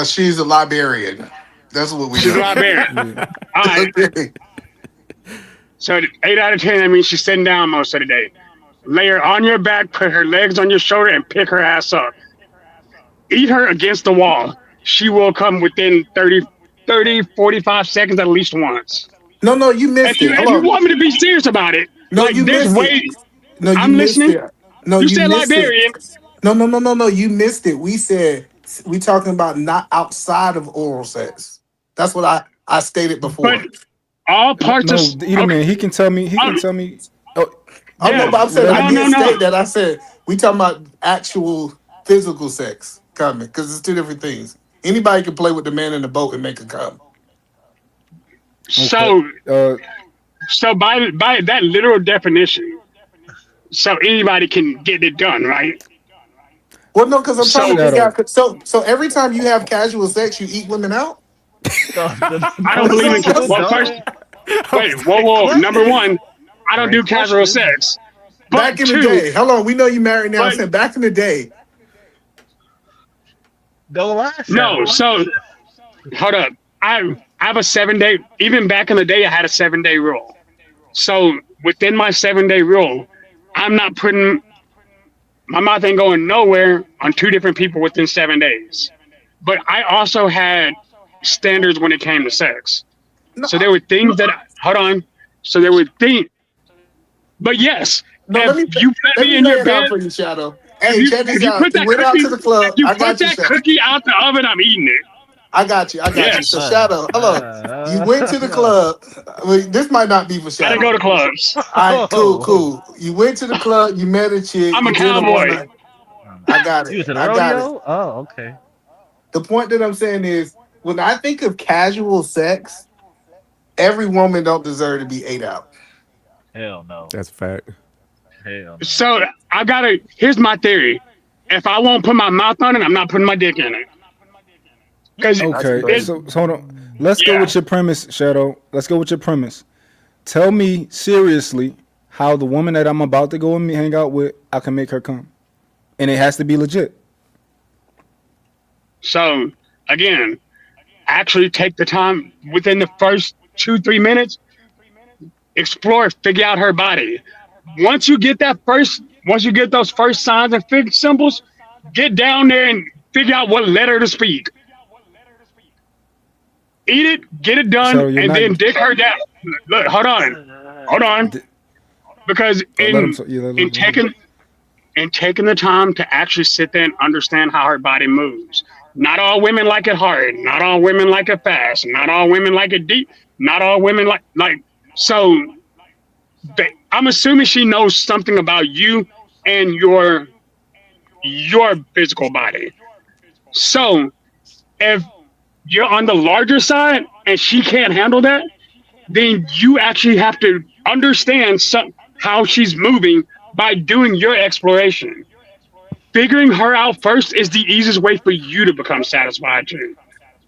She's a librarian. That's what we She's a know. librarian. Yeah. All right. Okay. So 8 out of 10, that means she's sitting down most of the day. Lay her on your back, put her legs on your shoulder, and pick her ass up. Eat her against the wall. She will come within 45 seconds at least once. No, no, you missed it. Hold If you on. want me to be serious about it, No, like you there's missed it. way. No, you I'm missed listening. it. No, You you said missed it. librarian, No, no, no, no, no. You missed it. We talking about not outside of oral sex. That's what I stated but before. all parts No, of either okay. man. He can tell me. He can Um, tell me. Oh, Oh no, yeah. but I'm saying I whatever No, you. no, did no. state that. I said we talking about actual physical sex coming because it's two different things. Anybody can play with the man in the boat and make it come. Okay. So so by that literal definition, so anybody can get it done, right? Well, no, because I'm trying to So figure Shadow. out. So every time you have casual sex, you eat women out. I don't believe in That's well first Don't. wait, whoa. What? Number one, I don't do Great casual question. sex. back But in the two, day. Hold on, we know you married now. I'm but saying back in the day. Don't lie, no, Shadow. so hold up. I have a 7 day. Even back in the day, I had a 7 day rule. So within my 7 day rule, I'm not putting my mouth ain't going nowhere on two different people within 7 days. But I also had standards when it came to sex. No, So there were things that hold on. So there were things. But yes, no. if you put Let me me in lay your it out bed, for you, Shadow. Hey, check if this you out. put You that went out cookie, to the club. if you I put got you, that Shadow. cookie out the oven, I'm eating it. I got you. I got you. So Yes, Shadow, hello. You went to the club. Well, this might not be for I didn't Shadow. go to clubs. All right, cool, Oh, cool. You went to the club. You met a chick. I'm You a did a one cowboy. night. I got you it. was at a I got it. rodeo? Oh, okay. The point that I'm saying is, when I think of casual sex, every woman don't deserve to be ate out. Hell no. That's a fact. Hell no. So I gotta. Here's my theory. If I won't put my mouth on it, I'm not putting my dick in it. Because That's Okay. it, crazy. So hold on. Let's go yeah. with your premise, Shadow. Let's go with your premise. Tell me seriously how the woman that I'm about to go and hang out with, I can make her come, and it has to be legit. So again, actually take the time within the first 2 3 minutes, explore, figure out her body. Once you get those first signs and symbols, get down there and figure out what letter to speak. Eat it, get it done, Shadow, you're and not. then dick her down. Look, hold on, because Let him. Yeah, let in him. taking the time to actually sit there and understand how her body moves. Not all women like it hard. Not all women like it fast. Not all women like it deep. Not all women like so. I'm assuming she knows something about you and your physical body. So if you're on the larger side and she can't handle that, then you actually have to understand how she's moving by doing your exploration. Figuring her out first is the easiest way for you to become satisfied too.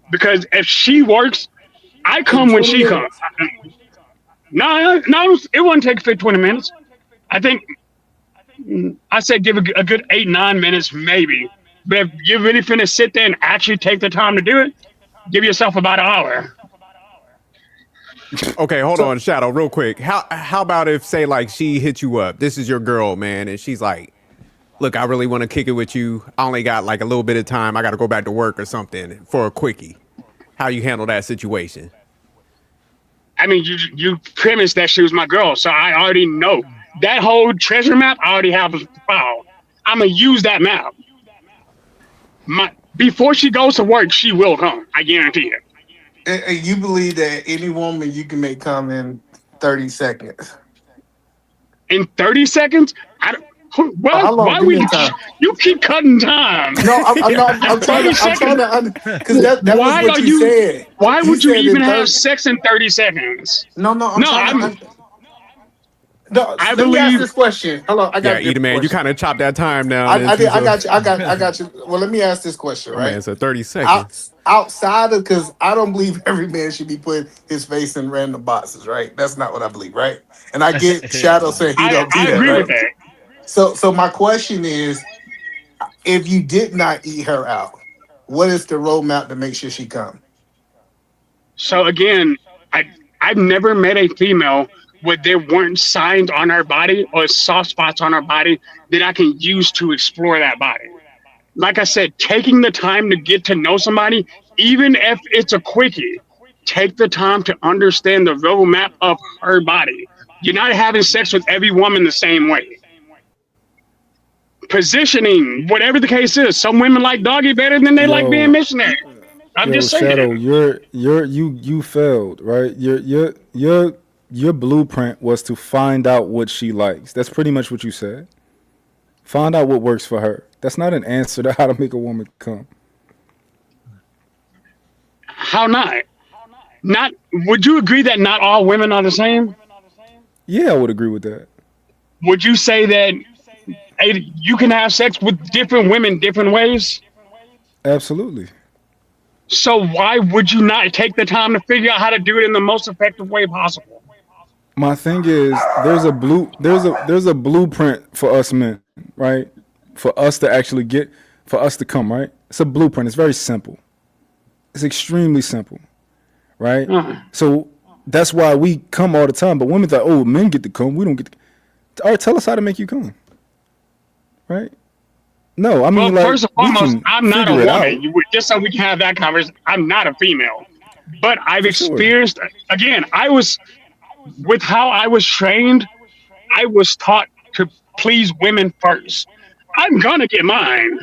Because if she works, I In come when 20 she comes. minutes. No, it wouldn't take 20 minutes. I think I said give a good 8 9 minutes maybe. But if you're really finna sit there and actually take the time to do it, give yourself about an hour. Okay, hold So on, Shadow, real quick. How about if say like she hit you up? This is your girl, man, and she's like, "Look, I really want to kick it with you. I only got like a little bit of time. I got to go back to work or something for a quickie." how you handle that situation. I mean, you premised that she was my girl, so I already know that whole treasure map. I already have a file. I'm gonna use that map. Before she goes to work, she will come. I guarantee it. And you believe that any woman you can make come in 30 seconds? In 30 seconds, How long? why Give we? me time. You keep cutting time. No, I'm trying to, because that was Why what are you said. Why You would you said even in have 30. sex in 30 seconds? No, No, no. I Let me ask believe. this question. Hello, I got Yeah, a Eda different man, you question. kind of chop that time down I into did. I so got you. I got you. Well, let me ask this question, my man right? said 30 seconds. Outside of, because I don't believe every man should be putting his face in random boxes, right? That's not what I believe, right? And I get Hell Shadow no. saying he I don't do I that, agree with right? that. So my question is, if you did not eat her out, what is the roadmap to make sure she come? So again, I've never met a female where there weren't signs on her body or soft spots on her body that I can use to explore that body. Like I said, taking the time to get to know somebody, even if it's a quickie, take the time to understand the roadmap of her body. You're not having sex with every woman the same way. Positioning, whatever the case is, some women like doggy better than they like being Yo, missionary. I'm yo, just saying. Shadow, you failed, right? Your blueprint was to find out what she likes. That's pretty much what you said. Find out what works for her. That's not an answer to how to make a woman come. How not? Not would you agree that not all women are the same? Yeah, I would agree with that. Would you say that hey, you can have sex with different women different ways? Absolutely. So why would you not take the time to figure out how to do it in the most effective way possible? My thing is, there's a blueprint for us men, right? For us to actually for us to come, right? It's a blueprint. It's very simple. It's extremely simple, right? Uh, So that's why we come all the time. But women think, oh, men get to come, we don't get to. All right, tell us how to make you come, right? No, I well, mean, like, first and we foremost, can I'm not a figure it out woman. Just so we can have that conversation, I'm not a female. But I've for sure. experienced, again, with how I was trained, I was taught to please women first. I'm gonna get mine,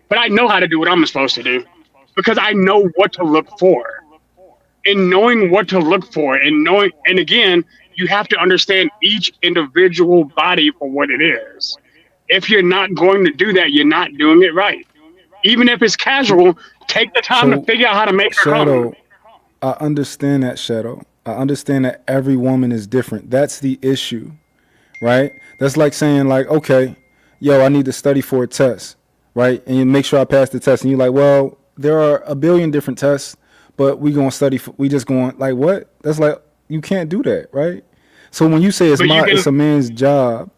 but I know how to do what I'm supposed to do because I know what to look for. And knowing what to look for and again, you have to understand each individual body for what it is. If you're not going to do that, you're not doing it right. Even if it's casual, take the time to So, figure out how to make her come. Shadow, I understand that, Shadow. I understand that every woman is different. That's the issue, right? That's like saying, like, okay, yo, I need to study for a test, right? And you make sure I pass the test. And you're like, well, there are a billion different tests, but we just going, like, what? That's like, you can't do that, right? So when you say But you can it's a man's job,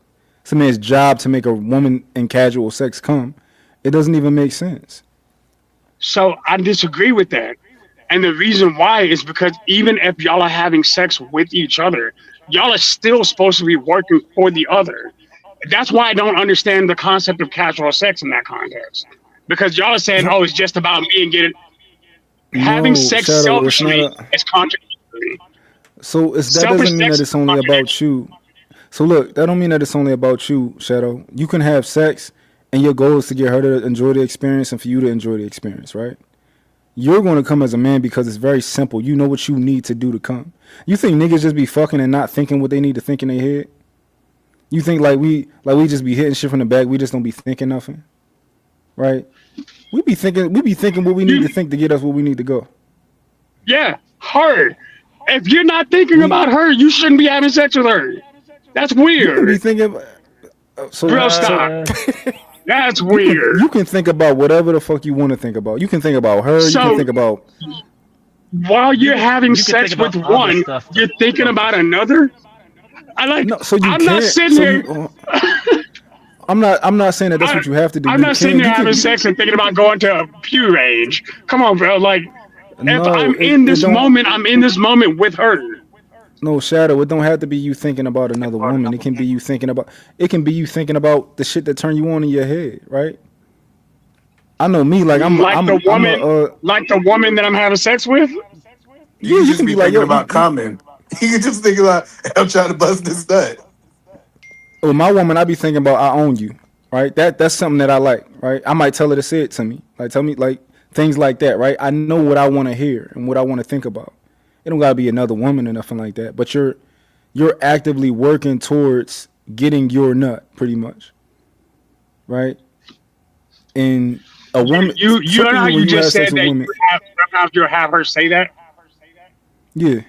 it's a man's job to make a woman in casual sex come, it doesn't even make sense. So I disagree with that. And the reason why is because even if y'all are having sex with each other, y'all are still supposed to be working for the other. That's why I don't understand the concept of casual sex in that context. Because y'all are saying, oh, it's just about me and getting having No, sex Shadow, it's not selfishly a. is contradictory. So that Selfish doesn't mean sex that is it's only about contradictory. you. So look, that don't mean that it's only about you, Shadow. You can have sex, and your goal is to get her to enjoy the experience and for you to enjoy the experience, right? You're going to come as a man because it's very simple. You know what you need to do to come. You think niggas just be fucking and not thinking what they need to think in their head? You think like we just be hitting shit from the back. We just don't be thinking nothing, right? We be thinking what we need to You, think to get us where we need to go. yeah, her. If you're not thinking We about her, you shouldn't be having sex with her. That's you can be weird. thinking. So Bro, stop. so Uh, That's you weird. can think about whatever the fuck you want to think about. You can think about her. You can So think about while you're having you can think sex with about other one, stuff you're though. thinking about another. I like. no. So you I'm not can't. sitting So here. you. I'm not saying that that's I, what you have to do. I'm You not sitting can. there You can. having You can. sex and thinking about going to a pew range. Come on, bro. Like, if No, I'm in it this don't. moment, I'm in this moment with her. No, Shadow. It don't have to be you thinking about another woman. It can be you thinking about. It can be you thinking about the shit that turn you on in your head, right? I know me. Like like the woman that I'm having sex with. You just can be be like, thinking yo, about coming. You can just think about, I'm trying to bust this nut. with my woman, I be thinking about I own you, right? That's something that I like, right? I might tell her to say it to me, like tell me like things like that, right? I know what I want to hear and what I want to think about. It don't gotta be another woman or nothing like that. But you're actively working towards getting your nut, pretty much, right? And a woman, You know how typically when you you just have sex said with that women, sometimes you'll have her say that. yeah,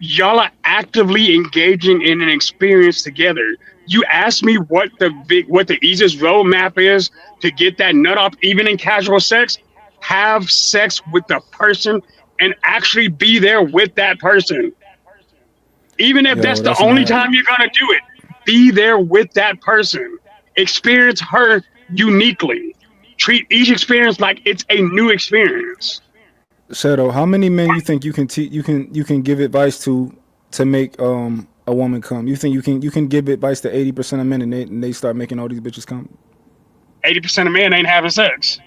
Y'all are actively engaging in an experience together. You asked me what the easiest roadmap is to get that nut off, even in casual sex. Have sex with the person and actually be there with that person. Even if yo, that's the that's only not. time you're gonna do it, be there with that person. Experience her uniquely. Treat each experience like it's a new experience. Shadow, how many men you think you can you can give advice to make a woman come? You think you can give advice to 80% of men and they start making all these bitches come? 80% of men ain't having sex.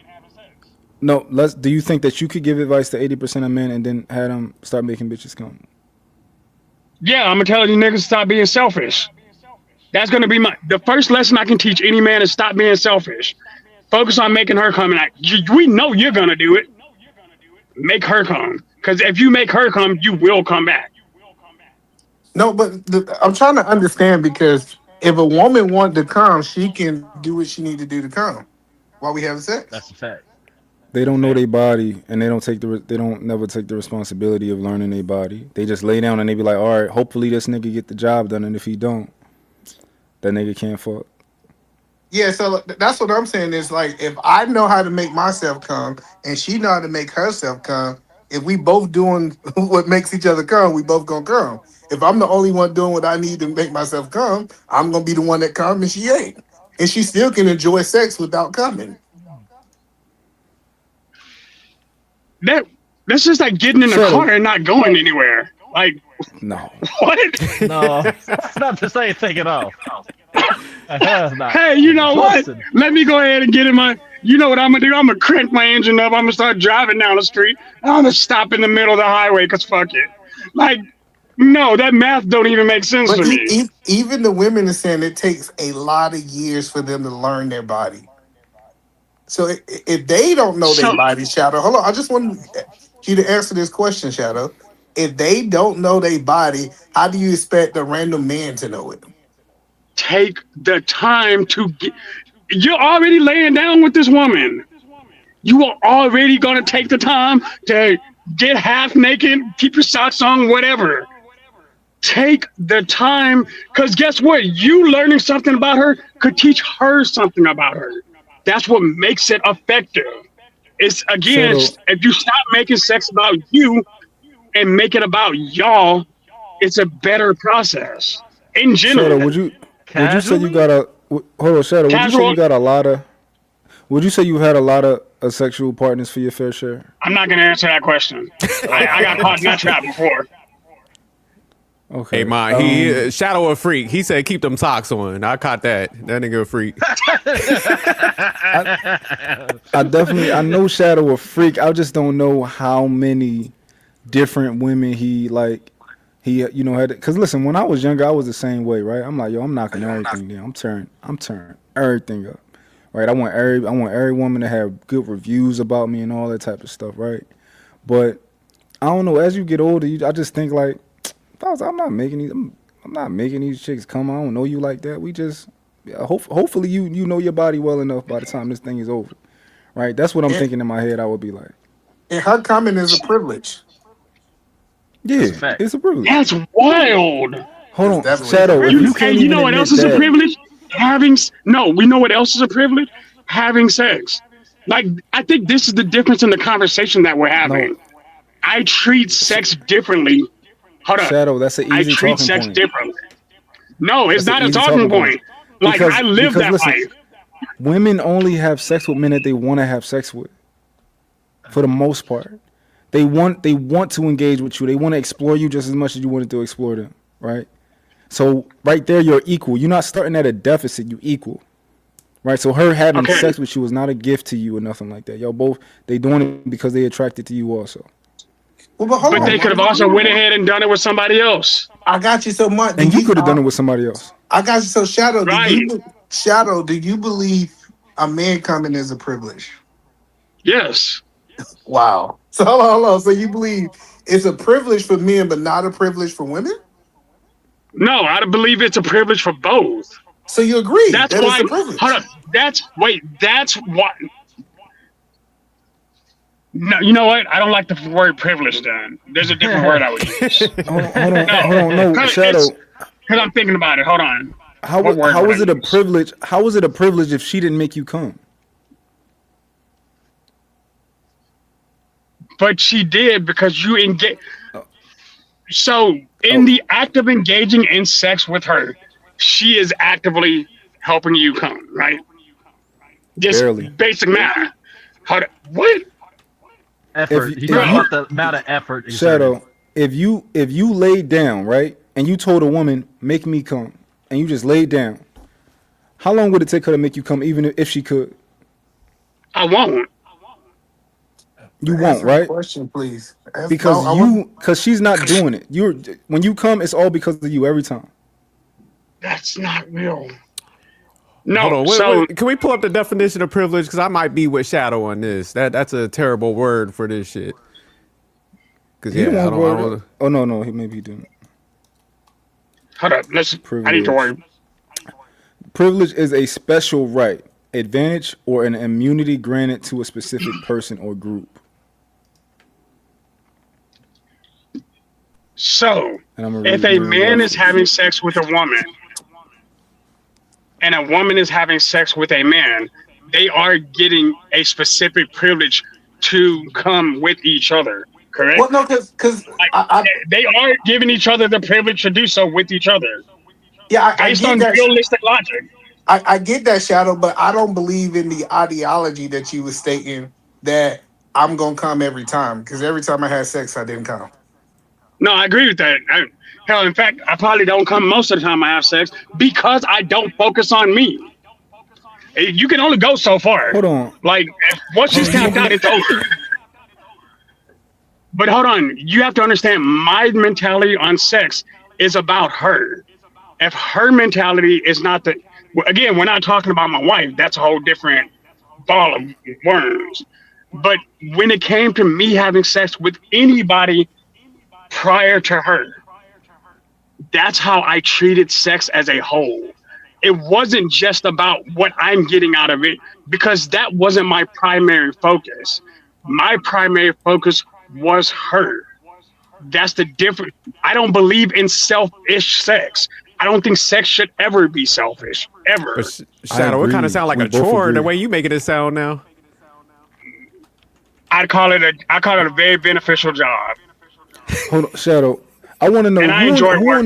No, do you think that you could give advice to 80% of men and then have them start making bitches come? Yeah, I'm gonna tell you niggas to stop being selfish. That's gonna be the first lesson I can teach any man is stop being selfish. Focus on making her come, and we know you're gonna do it. Make her come, because if you make her come, you will come back. No, but I'm trying to understand because if a woman wants to come, she can do what she need to do to come while we have sex. That's a fact. They That's a don't know fact. their body and they don't never take the responsibility of learning their body. They just lay down and they be like, all right, hopefully this nigga get the job done, and if he don't, that nigga can't fuck. Yeah, so that's what I'm saying is like if I know how to make myself come and she know how to make herself come, if we both doing what makes each other come, we both gonna come. If I'm the only one doing what I need to make myself come, I'm gonna be the one that come and she ain't. And she still can enjoy sex without coming. That's just like getting in a Shadow, car and not going anywhere. Like no. what? No, that's not the same thing at all. That's not Hey, you even know close what? to. Let me go ahead and get in my. You know what I'm gonna do? I'm gonna crank my engine up. I'm gonna start driving down the street. I'm gonna stop in the middle of the highway because fuck it. Like, no, that math don't even make sense But to me. even the women are saying it takes a lot of years for them to learn their body. So if they don't know their So body, Shadow, hold on. I just want you to answer this question, Shadow. If they don't know their body, how do you expect a random man to know it? take the time to get. You're already laying down with this woman. You are already gonna take the time to get half naked, keep your socks on, whatever. Take the time, because guess what? You learning something about her could teach her something about her. That's what makes it effective. It's again, Shadow, if you stop making sex about you and make it about y'all, it's a better process in Shadow, general. would you say you Casually? got hold on, Shadow, would you say Casual, you got a lot of would you say you've had a lot of sexual partners for your fair share? I'm not gonna answer that question. I got caught in that trap before. Hey, Okay. man, he Shadow a freak. He said keep them socks on. I caught that. That nigga a freak. I know Shadow a freak. I just don't know how many different women he had, because listen, when I was younger I was the same way, right? I'm like, yo, I'm knocking everything down. I'm turning everything up, right? I want every woman to have good reviews about me and all that type of stuff, right? But I don't know, as you get older, I just think like, I'm not making these chicks come. I don't know you like that. We just, hopefully you know your body well enough by the time this thing is over, right? That's what I'm And, thinking in my head. I would be like, and her coming is a privilege. yeah, That's a fact. it's a privilege. That's wild. Hold It's on, definitely a Shadow. If you privilege. Hey, can't you even know what else admit is a that, privilege? We know what else is a privilege? Having sex. Like, I think this is the difference in the conversation that we're no, having. I treat sex differently. Hold up. Shadow, that's an I easy treat talking sex point. differently. No, it's That's an not a easy talking talking point. point. Like, I live Because that listen, life. women only have sex with men that they want to have sex with. For the most part, they want to engage with you. They want to explore you just as much as you wanted to explore them, right? So right there, you're equal. You're not starting at a deficit. You equal, right? So her having Okay. sex with you is not a gift to you or nothing like that. Y'all both they doing it because they attracted to you also. Well, but hold But they on. could have also went ahead and done it with somebody else. I got you so much. And you could have done it with somebody else. I got you. So Right. Shadow, do you believe a man coming is a privilege? Yes. Wow. So hold on. So you believe it's a privilege for men, but not a privilege for women? No, I believe it's a privilege for both. So you agree That's that it's why. a privilege? Hold up. That's why. No, you know what? I don't like the word privilege. Then there's a different word I would use. Hold on, no, Shadow. Because I'm thinking about it. Hold on. How What word how would is I it a use? privilege? How is it a privilege if she didn't make you come? But she did because you engage. So in the act of engaging in sex with her, she is actively helping you come, right? Just Barely. basic math. What? Effort. If He's if talking you about the amount of effort exerted. Shadow, if you laid down, right, and you told a woman, make me come, and you just laid down, how long would it take her to make you come, even if she could? I won't. You won't, Answer the right? question, please. Because she's not doing it. When you come, it's all because of you every time. That's not real. Hold No, on. so Can we pull up the definition of privilege? Because I might be with Shadow on this. That's a terrible word for this shit. Because He the yeah, I one don't. word I it. don't Oh no, maybe he didn't. hold up. I need to Privilege. worry. Privilege is a special right, advantage, or an immunity granted to a specific person or group. So And I'm if gonna a read man is reference. having sex with a woman and a woman is having sex with a man, they are getting a specific privilege to come with each other. Correct? Well, no, because Like they are giving each other the privilege to do so with each other, I based get on that. realistic logic. I get that, Shadow, but I don't believe in the ideology that you was stating that I'm gonna come every time. Because every time I had sex, I didn't come. No, I agree with that. Hell, in fact, I probably don't come most of the time I have sex because I don't focus on me. You can only go so far. Hold on. Like once Hold she's on. You tapped out, it's over. But hold on, you have to understand my mentality on sex is about her. If her mentality is not the, again, we're not talking about my wife. That's a whole different ball of worms. But when it came to me having sex with anybody prior to her, that's how I treated sex as a whole. It wasn't just about what I'm getting out of it because that wasn't my primary focus. My primary focus was her. That's the difference. I don't believe in selfish sex. I don't think sex should ever be selfish, but ever. Shadow, it kind of sounds like We a both chore the agree. way you making it sound now. I call it a very beneficial job, Hold on, Shadow. I want to know and I enjoy who on working.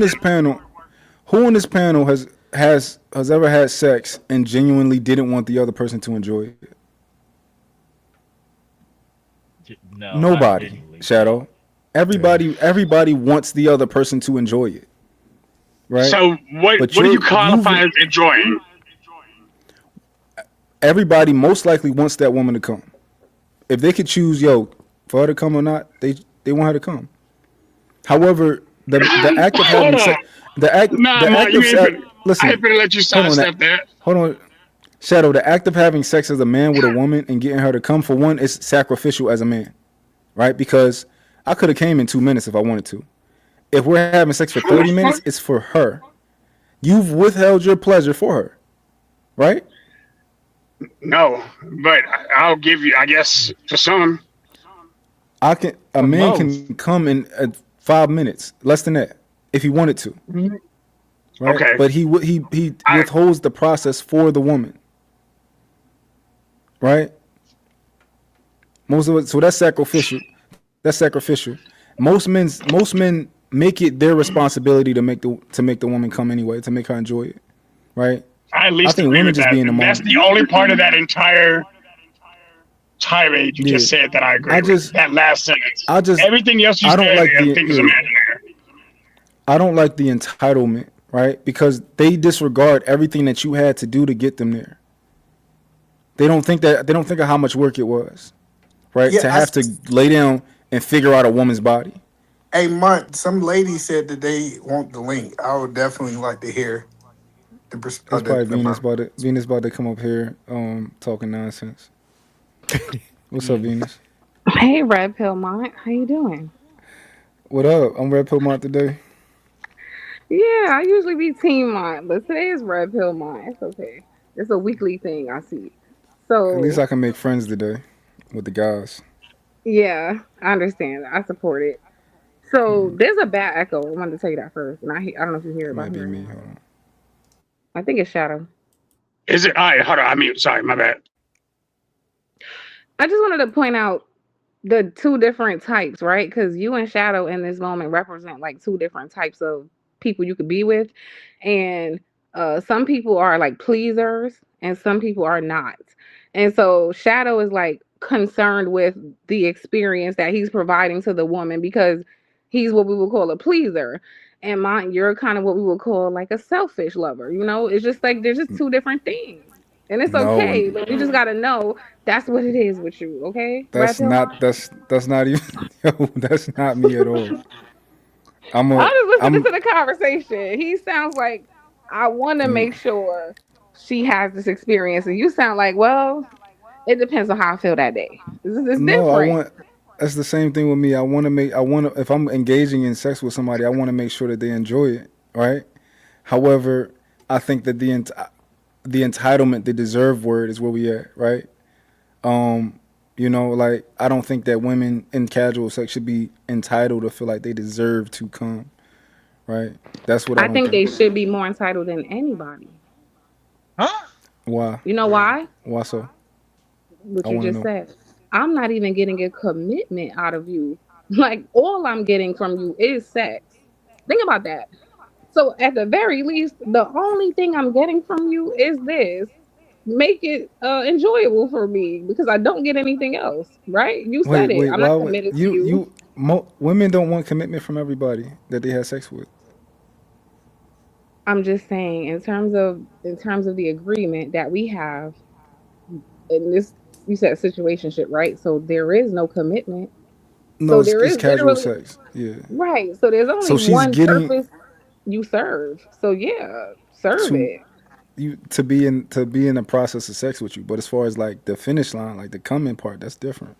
this panel, has ever had sex and genuinely didn't want the other person to enjoy it. No, not Nobody, genuinely. Shadow. Everybody wants the other person to enjoy it, right? So what But do you qualify as enjoying? everybody most likely wants that woman to come. If they could choose, for her to come or not, they want her to come. However, the act of Hold having on. sex, the act You of ain't sex. finna, Listen, I ain't finna let you hold on, sidestep that. hold on, Shadow. The act of having sex as a man with a woman and getting her to come, for one, is sacrificial as a man, right? Because I could have came in 2 minutes if I wanted to. If we're having sex for 30 minutes, it's for her. You've withheld your pleasure for her, right? No, but I'll give you, I guess, for some. A man can come in 5 minutes, less than that, if he wanted to, right? Okay. But he withholds the process for the woman, right? Most of it, so that's sacrificial. That's sacrificial. Most men make it their responsibility to make the woman come anyway, to make her enjoy it, right? I at least think agree women with just that. be in the That's moment. the only part of that entire tirade you just said that I agree with. That last sentence. Everything else you I said, don't like I think is imaginary. I don't like the entitlement, right? Because they disregard everything that you had to do to get them there. They don't think of how much work it was, right? Yeah, To have to lay down and figure out a woman's body. a month. Some lady said that they want the link. I would definitely like to hear the It's probably the Venus about to come up here talking nonsense. What's up, Venus? Hey, Red Pill Mont, how you doing? What up? I'm Red Pill Mont today. Yeah, I usually be Team Mont, but today is Red Pill Mont. It's okay. It's a weekly thing I see. At least So I can make friends today with the guys. yeah, I understand. I support it. So there's a bad echo. I wanted to tell you that first, and I don't know if you hear it, It but might I'm be hearing me. it. Hold on. I think it's Shadow. Is it? All right, hold on. I mean, sorry, my bad. I just wanted to point out the two different types, right? Because you and Shadow in this moment represent like two different types of people you could be with. And some people are like pleasers and some people are not. And so Shadow is like concerned with the experience that he's providing to the woman because he's what we would call a pleaser. And mine, you're kind of what we would call like a selfish lover. You know, it's just like there's just two different things. And it's No, okay, but we just gotta know that's what it is with you, okay? Red that's pill not. mind. That's not even. Yo, that's not me at all. I'm a. I'm just listening I'm to the conversation. He sounds like I want to make sure she has this experience, and you sound like, well, it depends on how I feel that day. It's no. I different. want. That's the same thing with me. I want to make. I want to. If I'm engaging in sex with somebody, I want to make sure that they enjoy it. Right. However, I think that the entitlement, the deserve word is where we at. Right. Um, like I don't think that women in casual sex should be entitled to feel like they deserve to come. Right. That's what I I don't think think. they should be more entitled than anybody. Huh? Why? You know why? Why so? What I you want to just know. said. I'm not even getting a commitment out of you. Like all I'm getting from you is sex. Think about that. So at the very least, the only thing I'm getting from you is this. Make it enjoyable for me because I don't get anything else, right? You said it. Wait. I'm Why not would committed to you. women don't want commitment from everybody that they have sex with. I'm just saying in terms of the agreement that we have in this, you said situationship, right? So there is no commitment. No, So there it's is casual literally sex. Yeah. right. So there's only So she's one getting purpose you serve. So yeah, serve to it. you to be in the process of sex with you. But as far as like the finish line, like the coming part, that's different.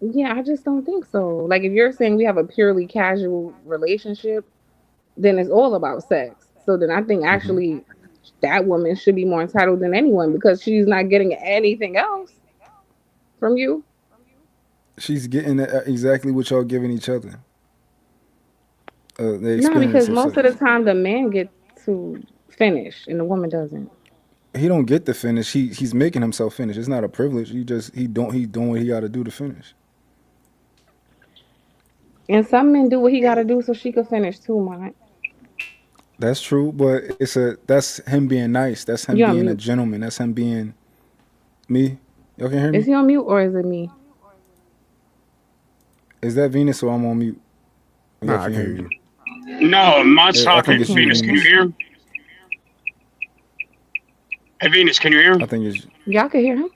Yeah, I just don't think so. Like if you're saying we have a purely casual relationship, then it's all about sex. So then I think actually that woman should be more entitled than anyone because she's not getting anything else from you. She's getting exactly what y'all giving each other. The No, experience because of most of the sex. time the man gets to finish and the woman doesn't. He don't get to finish. He's making himself finish. It's not a privilege. He's doing what he got to do to finish. And some men do what he got to do so she could finish too, Mike. That's true, but that's him being nice. That's him You're on being a mute. gentleman. That's him being me. Y'all can hear Is me? he on mute or is it me? Is that Venus or I'm on mute? Y'all Nah, I can can hear hear me. you. No, Mont's I I think talking. it's can't you, Venus, hear can you Venus. him. hear him? Hey, Venus, can you hear I him? think it's. Y'all can hear him?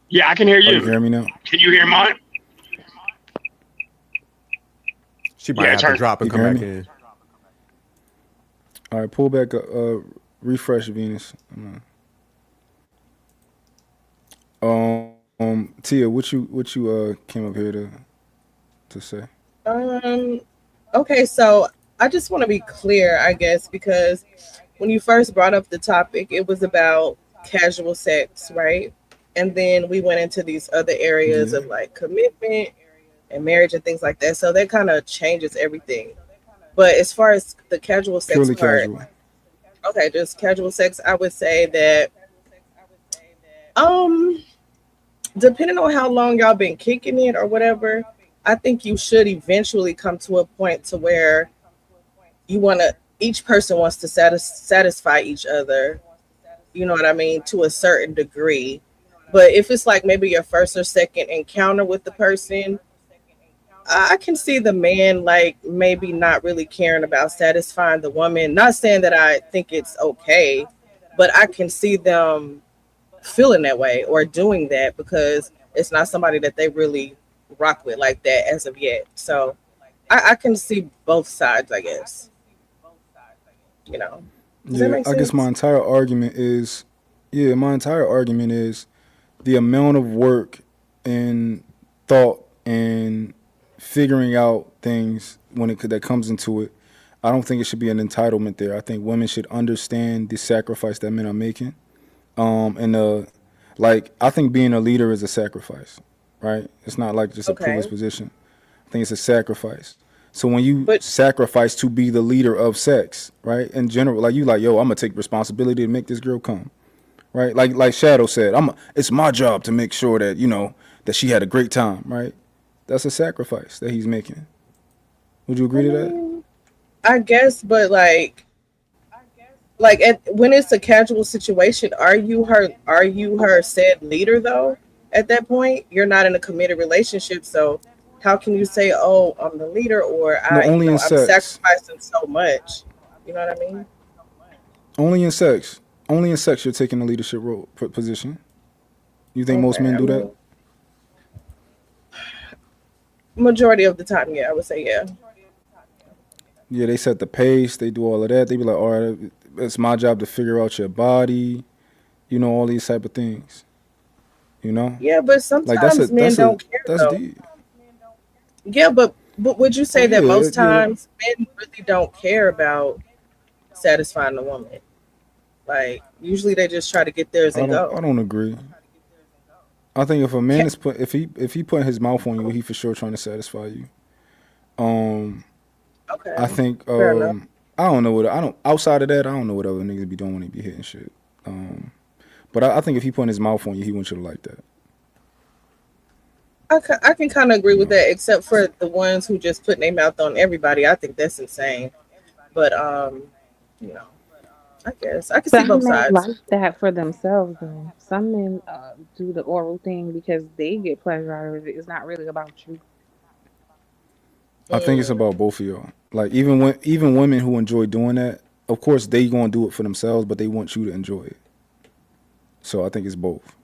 Yeah, I can hear Oh, you can you. hear me now. Can you hear Mont? She might Yeah, it's have to her. drop and You can come hear back me. in. All right, pull back. Refresh Venus. Tia, what you came up here to say? Um, okay, so I just want to be clear, I guess, because when you first brought up the topic, it was about casual sex, right? And then we went into these other areas Yeah, of like commitment and marriage and things like that. So that kind of changes everything. But as far as the casual sex purely part, casual. okay, just casual sex, I would say that um depending on how long y'all been kicking it or whatever, I think you should eventually come to a point to where you want to each person wants to satisfy each other, you know what I mean, to a certain degree. But if it's like maybe your first or second encounter with the person, I can see the man like maybe not really caring about satisfying the woman. Not saying that I think it's okay, but I can see them feeling that way or doing that because it's not somebody that they really rock with like that as of yet. So I can see both sides, I guess. You know, does that Yeah, make I guess my sense? entire argument is, yeah, my entire argument is the amount of work and thought and figuring out things when it that comes into it. I don't think it should be an entitlement there. I think women should understand the sacrifice that men are making. And like I think being a leader is a sacrifice, right? It's not like just a Okay, privileged position. I think it's a sacrifice. So when you but sacrifice to be the leader of sex, right? In general, like you like, yo, I'm gonna take responsibility to make this girl come, right? Like Shadow said, it's my job to make sure that that she had a great time, right? That's a sacrifice that he's making. Would you I agree to that? mean, I guess, but when it's a casual situation, are you her said leader though? At that point, you're not in a committed relationship, so how can you say, "Oh, I'm the leader," or No, only in I'm sex. sacrificing so much? You know what I mean? Only in sex. Only in sex you're taking a leadership role position. You think most Okay, men I do that? mean, majority of the time, yeah, I would say yeah. Yeah, they set the pace. They do all of that. They be like, all right, it's my job to figure out your body. All these type of things. You know, Yeah, but like that's a sometimes men that's a don't care that's though. deep. Yeah, but would you Oh say that yeah, most yeah. times men really don't care about satisfying the woman? Like usually they just try to get theirs I and don't go. I don't agree. I think if a man Ca- is if he putting his mouth on you, he for sure trying to satisfy you. Um, I Okay, think fair enough. I don't know what I don't outside of that I don't know what other niggas be doing when they be hitting shit. Um, but I think if he putting his mouth on you, he wants you to like that. I can kind of agree You with know. that, except for the ones who just put their mouth on everybody. I think that's insane. But you know, I guess I can see both Some men sides. like that for themselves, though. Some men do the oral thing because they get pleasure out of it. It's not really about you. I think it's Mm, about both of y'all. Like even women who enjoy doing that, of course they gonna do it for themselves, but they want you to enjoy it. So I think it's both.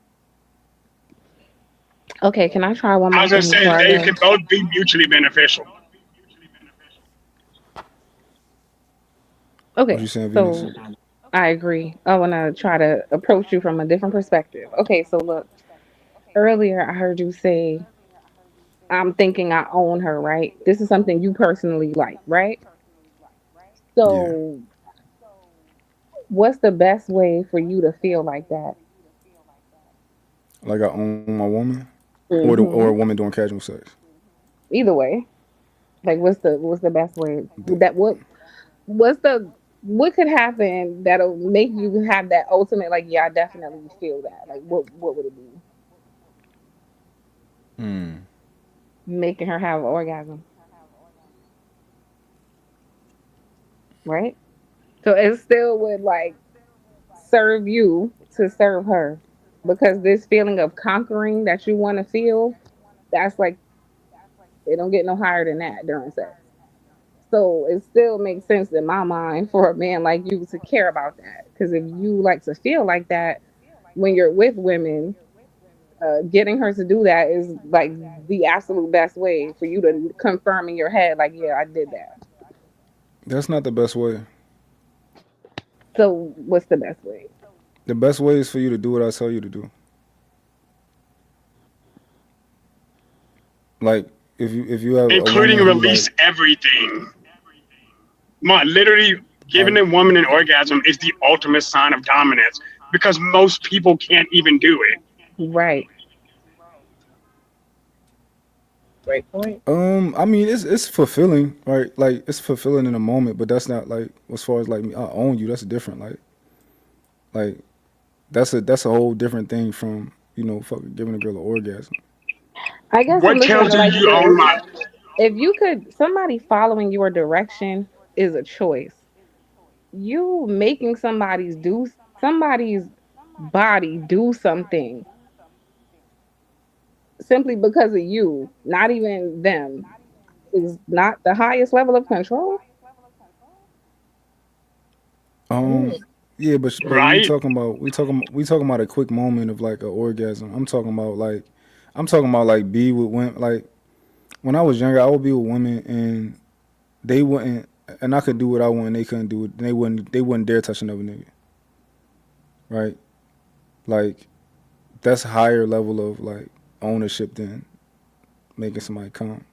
Okay, can I try one I more was gonna thing say before I they go? can both be mutually beneficial. What Okay, you saying, Venus? so I agree. I want to try to approach you from a different perspective. Okay, so look, earlier I heard you say, I'm thinking I own her, right? This is something you personally like, right? Yeah. So, what's the best way for you to feel like that? Like I own my woman, or a Hmm. woman doing casual sex. Either way, like, what's the best way The, that what's the what could happen that'll make you have that ultimate like, yeah, I definitely feel that. Like, what would it be? mm, Making her have an orgasm, right? So it still would like serve you to serve her because this feeling of conquering that you want to feel, that's like it don't get no higher than that during sex. So it still makes sense in my mind for a man like you to care about that because if you like to feel like that when you're with women, getting her to do that is like the absolute best way for you to confirm in your head like, yeah, I did that. that's not the best way. So what's the best way? The best way is for you to do what I tell you to do. Like if you have a Including woman who like release everything. Literally I giving a woman an orgasm is the ultimate sign of dominance because most people can't even do it. Right. great point. I mean it's fulfilling, right? Like it's fulfilling in a moment, but that's not like as far as like me, I own you. That's different. Like that's a whole different thing from fucking giving a girl an orgasm. I guess I'm What looking at tells it you like you own this. my? If you could, somebody following your direction is a choice. You making somebody's body do something simply because of you, not even them, is not the highest level of control. Um, Mm. Yeah, but right? we talking about a quick moment of like an orgasm. I'm talking about like be with women. Like when I was younger, I would be with women and they wouldn't, and I could do what I want, and they couldn't do it. And they wouldn't dare touch another nigga, right? Like that's a higher level of like ownership than making somebody come.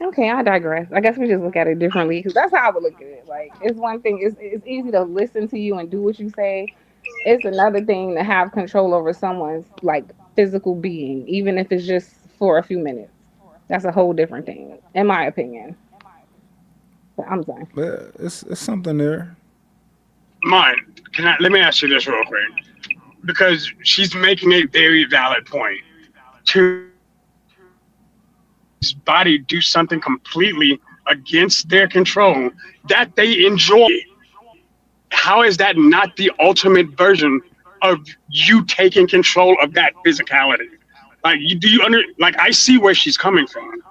Okay, I digress. I guess we just look at it differently because that's how I would look at it. Like, it's one thing, it's easy to listen to you and do what you say. It's another thing to have control over someone's like physical being, even if it's just for a few minutes. That's a whole different thing, in my opinion. But I'm done. But it's something there. Mine. Let me ask you this real quick because she's making a very valid point. To his body do something completely against their control that they enjoy. How is that not the ultimate version of you taking control of that physicality? Like, do you like, I see where she's coming from.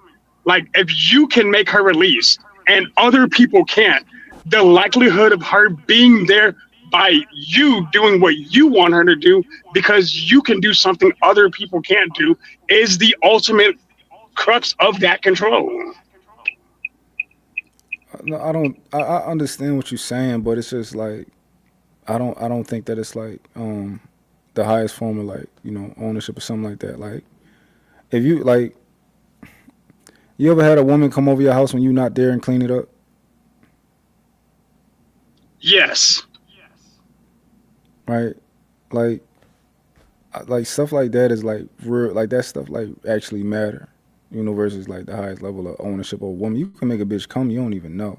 Like, if you can make her release and other people can't, the likelihood of her being there by you doing what you want her to do because you can do something other people can't do is the ultimate crux of that control. No, I don't. I understand what you're saying, but it's just like I don't think that it's like the highest form of like ownership or something like that. Like if you ever had a woman come over your house when you're not there and clean it up, Yes. right? Like stuff like that is like real. Like that stuff like actually matter. Versus like the highest level of ownership of a woman. You can make a bitch come, you don't even know. And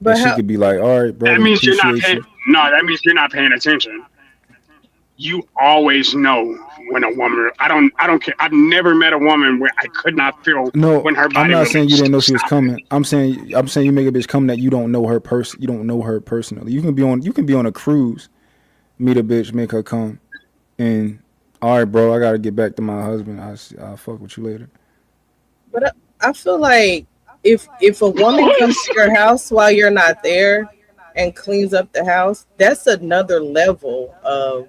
But she how? could be like, all right, That brother, means you're not appreciate paying. you. No, that means you're not paying attention. You always know when a woman. I don't care. I've never met a woman where I could not feel No, when her I'm body not saying you released. didn't know she was Stop it. coming. I'm saying you make a bitch come that you don't know her you don't know her personally. You can be on a cruise, meet a bitch, make her come, and all right, bro, I gotta get back to my husband. I'll fuck with you later. But I feel like if a woman comes to your house while you're not there and cleans up the house, that's another level of,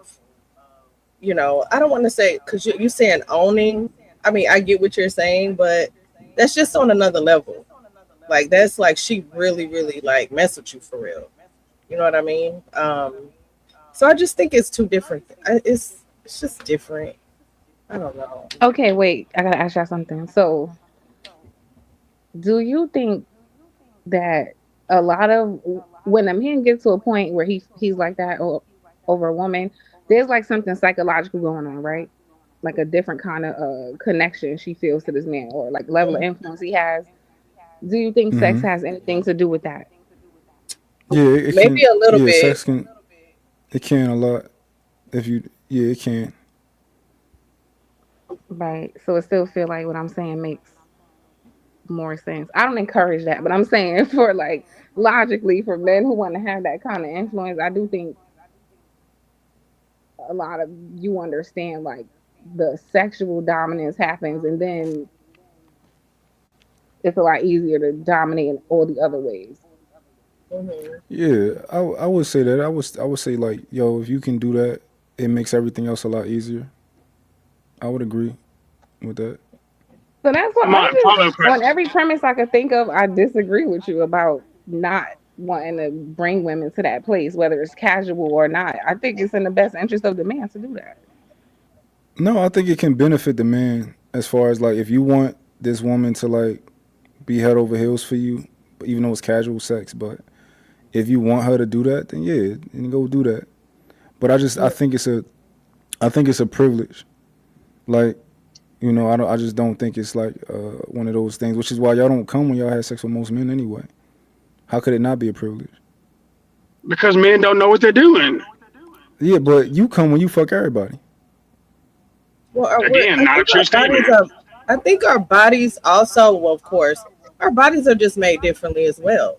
I don't want to say, because you saying owning. I mean, I get what you're saying, but that's just on another level. Like, that's like she really, really like mess with you for real. You know what I mean? So I just think it's two different. It's just different. I don't know. Okay, wait. I gotta ask y'all something. So, do you think that a lot of when a man gets to a point where he's like that over a woman, there's like something psychological going on, right? Like a different kind of connection she feels to this man, or like level of Mhm. influence he has. Do you think sex Hmm. has anything to do with that? Yeah, it Maybe can. a little Yeah, bit. sex can. It can a lot. If you, yeah, it can. Right. So it still feel like what I'm saying makes more sense. I don't encourage that, but I'm saying for like logically for men who want to have that kind of influence, I do think a lot of you understand like the sexual dominance happens and then it's a lot easier to dominate in all the other ways. Hmm. Yeah, I would say that. I would say like, yo, if you can do that, it makes everything else a lot easier. I would agree with that. So that's what I'm My just follow-up on question. every premise I could think of, I disagree with you about not wanting to bring women to that place, whether it's casual or not. I think it's in the best interest of the man to do that. No, I think it can benefit the man as far as like if you want this woman to like be head over heels for you, even though it's casual sex, but if you want her to do that, then yeah, then go do that. But I think it's a privilege. Like, I just don't think it's like one of those things, which is why y'all don't come when y'all have sex with most men anyway. How could it not be a privilege? Because men don't know what they're doing. Yeah, but you come when you fuck everybody. Well, Again, I not a think true our bodies statement. are. I think our bodies also, well, of course, our bodies are just made differently as well.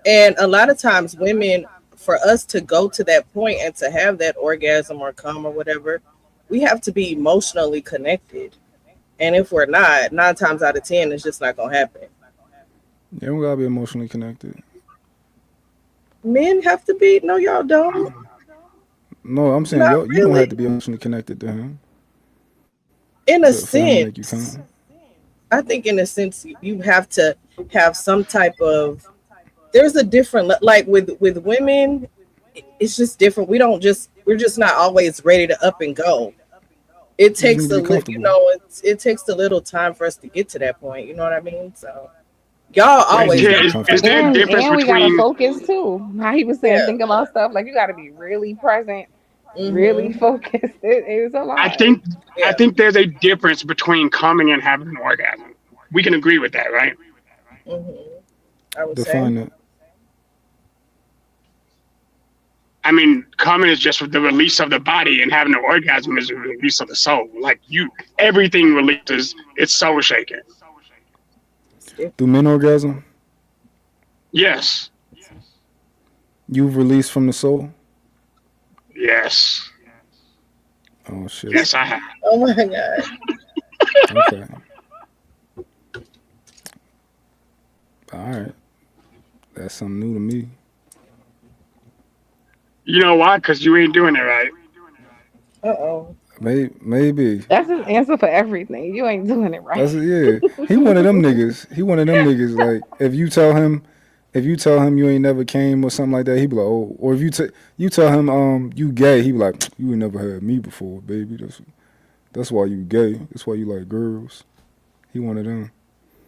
And a lot of times, women, for us to go to that point and to have that orgasm or come or whatever, we have to be emotionally connected. And if we're not, 9 times out of 10, it's just not gonna happen. You don't gotta be emotionally connected. Men have to be. No, y'all don't. No, I'm saying Not yo, you don't really. have to be emotionally connected to him In a for him to make you sense, come. I think in a sense you have to have some type of. There's a different like with women. It's just different. We're just not always ready to up and go. It You just need takes to be comfortable. it takes a little time for us to get to that point. You know what I mean? So y'all But You just always need to got be is comfortable. there a difference And we gotta between focus too. How he was saying, yeah. think about stuff like you gotta be really present, really Mm-hmm. focused. It's a I lot. think I Yeah. think there's a difference between coming and having an orgasm. We can agree with that, right? Mm-hmm. I would say. Define it. I mean, coming is just the release of the body, and having an orgasm is the release of the soul. Like everything releases. It's soul shaking. It's different. Do men orgasm? Yes, You've released from the soul? yes, Oh shit. yes. I have. Oh my god. Okay. All right. That's something new to me. You know why? Because you ain't doing it right. Uh-oh. Maybe. That's his answer for everything. You ain't doing it right. That's yeah. He one of them niggas. He one of them niggas. Like if you tell him you ain't never came or something like that, he be like, oh. Or if you tell him you gay, he be like, you ain't never had me before, baby. That's why you gay. That's why you like girls. He one of them.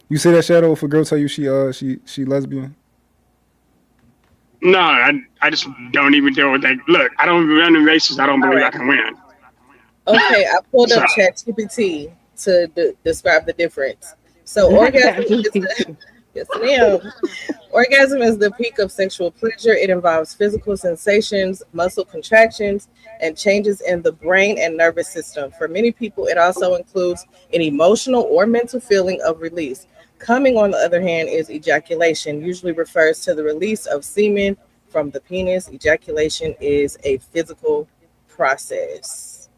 You say that, Shadow, if a girl tell you she lesbian? No, I just don't even deal with that. Look, I don't run the races. I don't All believe I right. can win. Okay, I pulled So up ChatGPT to describe the difference. So Not orgasm is ChatGPT. yes, ma'am. Orgasm is the peak of sexual pleasure. It involves physical sensations, muscle contractions, and changes in the brain and nervous system. For many people, it also includes an emotional or mental feeling of release. Coming, on the other hand, is ejaculation, usually refers to the release of semen from the penis. Ejaculation is a physical process.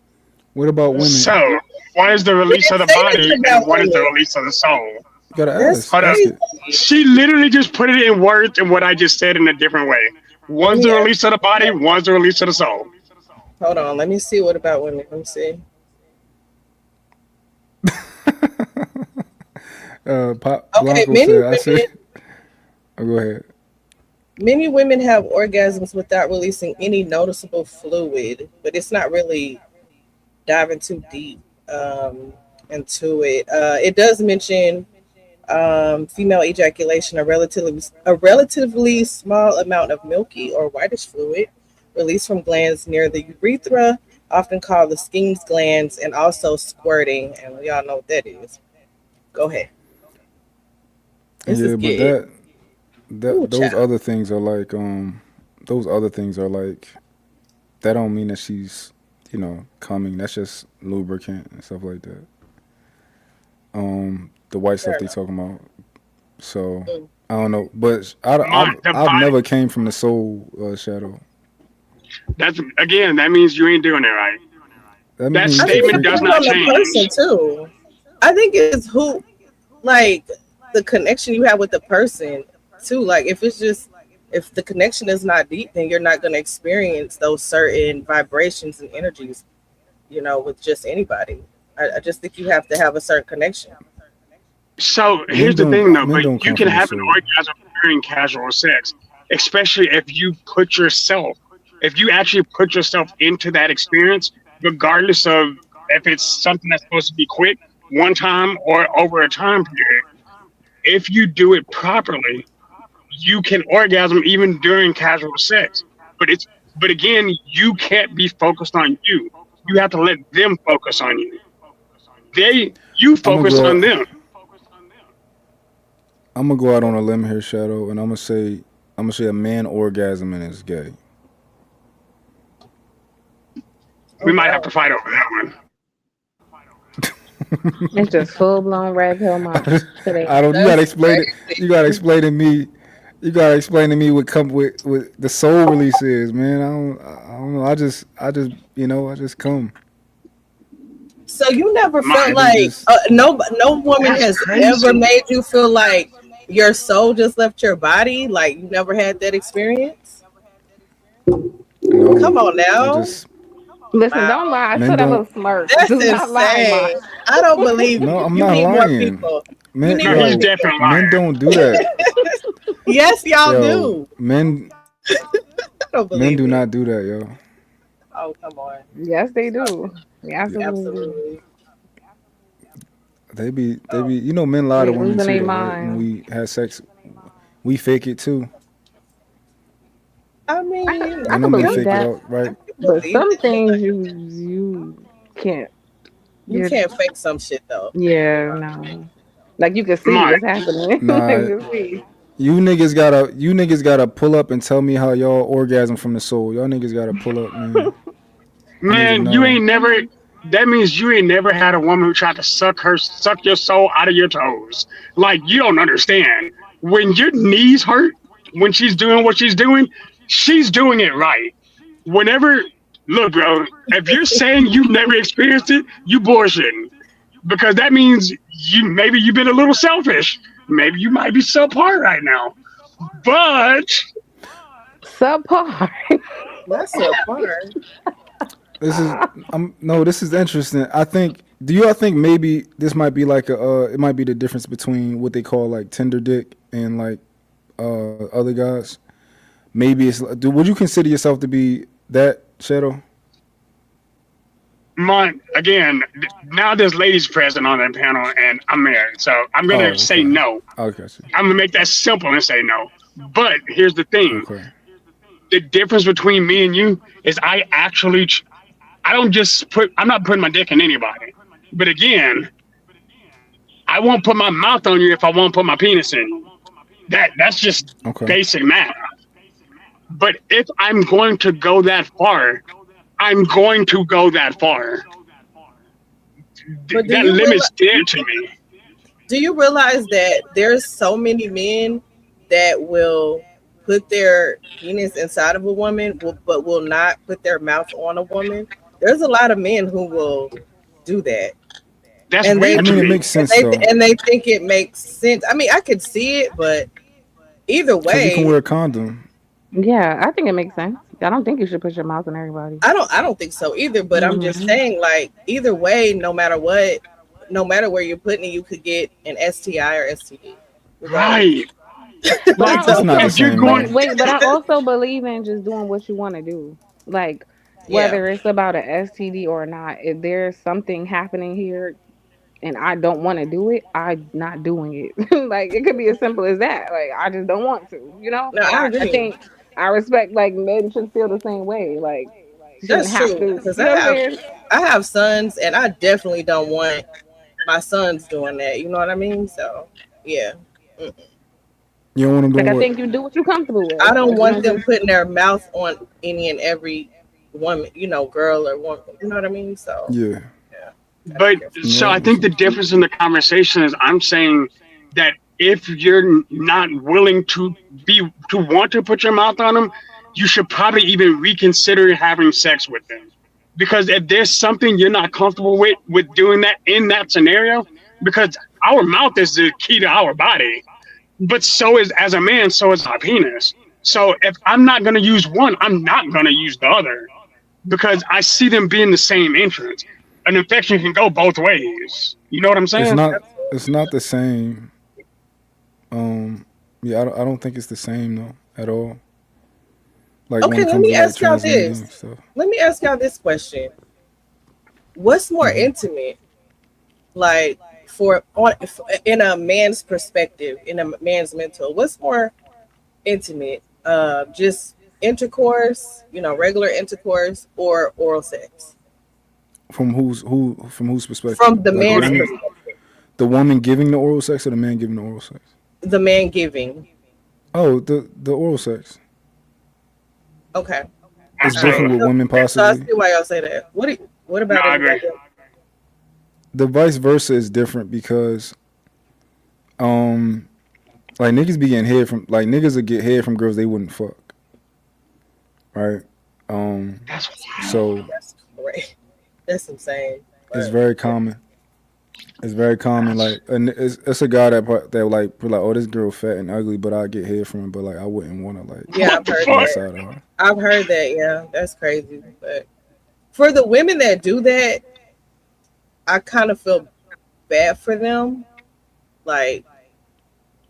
What about women? so what is the We release of didn't the say body nothing and about what is the women. release of the soul? You gotta That's ask. Hold up. Ask crazy. it. She literally just put it in words and what I just said in a different way. Let One's me the ask. release of the body, one's the release of the soul. Hold on. Let me see. What about women? Let me see. Okay, Blanco said, I said, oh, go ahead. many women have orgasms without releasing any noticeable fluid, but it's not really diving too deep into it. It does mention female ejaculation, a relatively small amount of milky or whitish fluid released from glands near the urethra, often called the Skene's glands, and also squirting. And we all know what that is. Go ahead. This is Yeah, but good. Ooh, those child. other things are like those other things are like that don't mean that she's coming. That's just lubricant and stuff like that. The white stuff Fair they enough. talking about. So Mm. I don't know, but The I've body, never came from the soul Shadow. that's again, that means you ain't doing it right. That That means I you think just it statement does freaky. depends not on the person change. too. I think it's who, like, the connection you have with the person too. Like, if the connection is not deep, then you're not going to experience those certain vibrations and energies, with just anybody. I just think you have to have a certain connection. So here's the thing though, Men but don't you come can from the have an soul. orgasm during casual sex, especially if you actually put yourself into that experience, regardless of if it's something that's supposed to be quick, one time or over a time period. If you do it properly, you can orgasm even during casual sex. But it's but again, you can't be focused on you. You have to let them focus on you. You I'm gonna focus go. on them. I'm gonna go out on a limb here, Shadow, and I'm gonna say a man orgasming is gay. Oh We might have to wow. fight over that one. It's just full blown red pill march today. I don't. You gotta That's explain it. crazy. You gotta explain to me. You gotta explain to me what come with the soul release is, man. I don't know. I just come. So you never My felt I just like just no woman That's has ever crazy. made you feel like your soul just left your body? Like you never had that experience? No, Come on I now. just Listen, don't Wow. lie. I men saw that don't. little smirk. That's Do not lie, Ma. insane. I don't believe No, you. I'm You not need more lying. people. You Men, need No, more he's yo, people. definitely men lying. don't do that. Yes, y'all Yo, do. men I don't men believe do it. not do that, yo. Oh, come on. Yes, they Stop do. it. They absolutely do. Absolutely. They be. Oh, You know, men lie to They women losing too, their though, right? When mind. we have sex, we fake it too. I I mean, You I know, can men I, believe fake it that, out, right? I can but believe some it, things but you can't. you You can't fake some shit though. yeah no. Like you can see Mont, what's happening. Like Nah, you see. you niggas gotta pull up and tell me how y'all orgasm from the soul. Y'all niggas gotta pull up, man. I need to man, you know. ain't never. That means you ain't never had a woman who tried to suck your soul out of your toes. Like you don't understand. When your knees hurt, when she's doing what she's doing it right. Whenever, look, bro, if you're saying you've never experienced it, you bullshitting. Because that means maybe you've been a little selfish. Maybe you might be subpar right now. But Subpar. That's a part. This is no, this is interesting. I think. Do you all think maybe this might be like it might be the difference between what they call like Tinder dick and like other guys? Maybe it's. Would you consider yourself to be that, Shadow? again, now there's ladies present on that panel, and I'm married, so I'm gonna Oh, say okay. no. I got you. I'm gonna make that simple and say no. But here's the thing: Okay. the difference between me and you is I don't just put. I'm not putting my dick in anybody. But again, I won't put my mouth on you if I won't put my penis in you. That's just Okay. basic math. But if I'm going to go that far, I'm going to go that far. But That limit's dead to me. do you realize that there's so many men that will put their penis inside of a woman, but will not put their mouth on a woman? There's a lot of men who will do that, That's and I weird to mean, it me. makes sense though, they think it makes sense. I mean, I could see it, but either cause you can wear way, a condom. Yeah, I think it makes sense. I don't think you should put your mouth on everybody. I don't think so either. But I'm just Hmm. saying, like, either way, no matter what, no matter where you're putting it, you could get an STI or STD, regardless. Right. But Like I It's not also the if you're same going though. wait, but I also believe in just doing what you want to do. Like Yeah, whether it's about an STD or not, if there's something happening here and I don't want to do it, I'm not doing it. Like it could be as simple as that. Like I just don't want to, you know? no, And I I agree. think I respect like men should feel the same way. Like you shouldn't That's have true to, because you know what I'm saying? I have sons, and I definitely don't want my sons doing that. You know what I mean? So yeah. Mm. You don't want them Like doing I what? think you do what you're comfortable I with. don't Like you want don't them just putting their mouth on any and every woman, girl or woman. You know what I mean? So Yeah. yeah, gotta be but careful. so Yeah. I think the difference in the conversation is I'm saying that if you're not willing to want to put your mouth on them, you should probably even reconsider having sex with them. Because if there's something you're not comfortable with doing that in that scenario, because our mouth is the key to our body, but so is as a man, so is our penis. So if I'm not gonna use one, I'm not gonna use the other because I see them being the same entrance. An infection can go both ways. You know what I'm It's saying? not. Absolutely. It's not the same. Um. Yeah. I don't think it's the same though at all. Like when Okay, it let comes to me like ask y'all transmitting this. stuff. Let me ask y'all this question. What's more Hmm. intimate, like for on in a man's perspective, in a man's mental? What's more intimate? Just intercourse, regular intercourse, or oral sex? From whose perspective? From the Like the man's woman, perspective, the woman giving the oral sex or the man giving the oral sex? the man giving. Oh, the oral sex. Okay, It's all right. different Absolutely. with women So I see possibly. why y'all say that. What No, about I agree. everybody else? The vice versa is different because um like niggas be getting head from like niggas will get head from girls they wouldn't fuck. Right? Um That's so That's great. That's insane. it's But very yeah. common. It's very common. Like, and it's a guy that like be like, oh, this girl fat and ugly, but I get head from her, but like I wouldn't want to like Yeah, What I've the heard be fuck? that. inside of her. I've heard that. Yeah, that's crazy. But for the women that do that, I kind of feel bad for them. Like,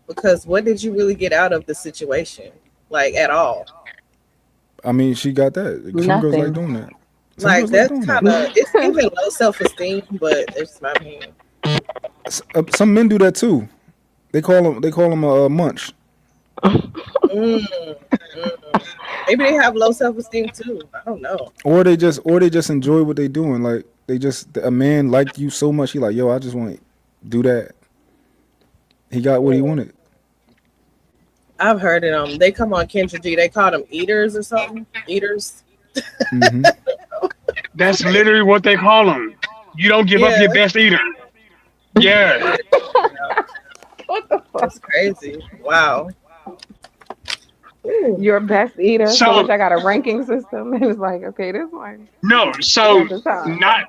because what did you really get out of the situation? Like, at all? I mean, she got that. Some girls like Nothing. doing that. Some Like, girls like that's doing kind that. of, it's giving low self esteem, but it's my opinion. Some men do that too. They call them a munch. Mm, mm. Maybe they have low self esteem too. I don't know. Or they just enjoy what they doing. Like they just a man liked you so much, he like, yo, I just want to do that. He got what he Mm. wanted. I've heard it. They come on Kendra G. They call them eaters or something. Eaters. Hmm. That's literally what they call them. You don't give up Yeah, your best eater. Yeah. What the fuck? that's crazy. Wow. Ooh. Your best eater. So what? So I got a ranking system, and it's like, okay, this one no. is So at the top. not.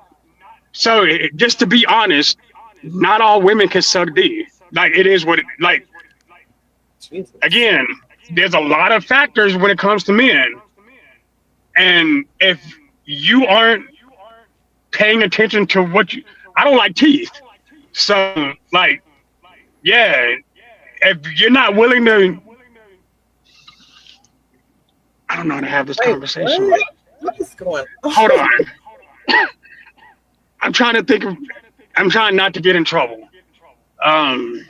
So just to be honest, not all women can suck D. Like it is what it like. Jesus. Again, there's a lot of factors when it comes to men, and if you aren't paying attention to what you, I don't like teeth. So like, yeah, if you're not willing to, I don't know how to have this Wait, conversation. what? What is going Hold on? on. I'm trying to think of. I'm trying not to get in trouble. Um.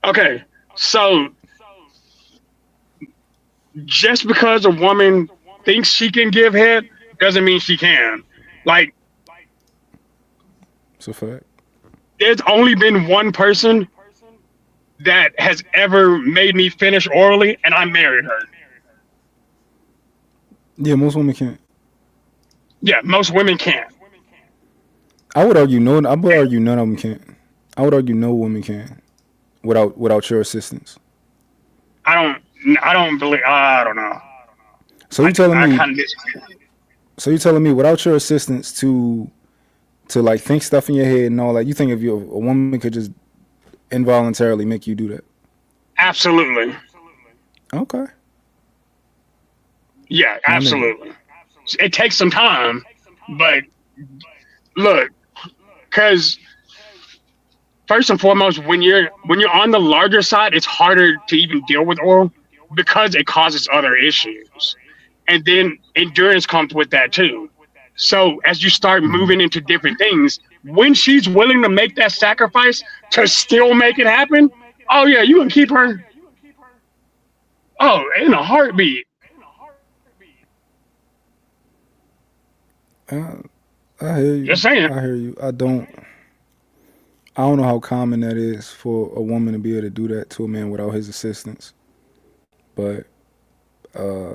Okay. So just because a woman thinks she can give head doesn't mean she can. Like, It's a fact. there's only been one person that has ever made me finish orally, and I married her. Yeah, most women can't. Yeah, most women can't. I would argue no. I would argue none of them can. I would argue no woman can without your assistance. I don't. I don't believe. I don't know. So you telling I me? kind of disagree. So you telling me without your assistance to like think stuff in your head and all that, you think if you a woman could just involuntarily make you do that? Absolutely. Okay. Yeah, My nigga. absolutely. It takes some time, but look, because first and foremost, when you're on the larger side, it's harder to even deal with oral because it causes other issues, and then endurance comes with that too. So as you start moving into different things, when she's willing to make that sacrifice to still make it happen, oh yeah, you can keep her. Oh, in a heartbeat. Uh, I hear you. Just saying. I hear you. I don't know how common that is for a woman to be able to do that to a man without his assistance. But uh,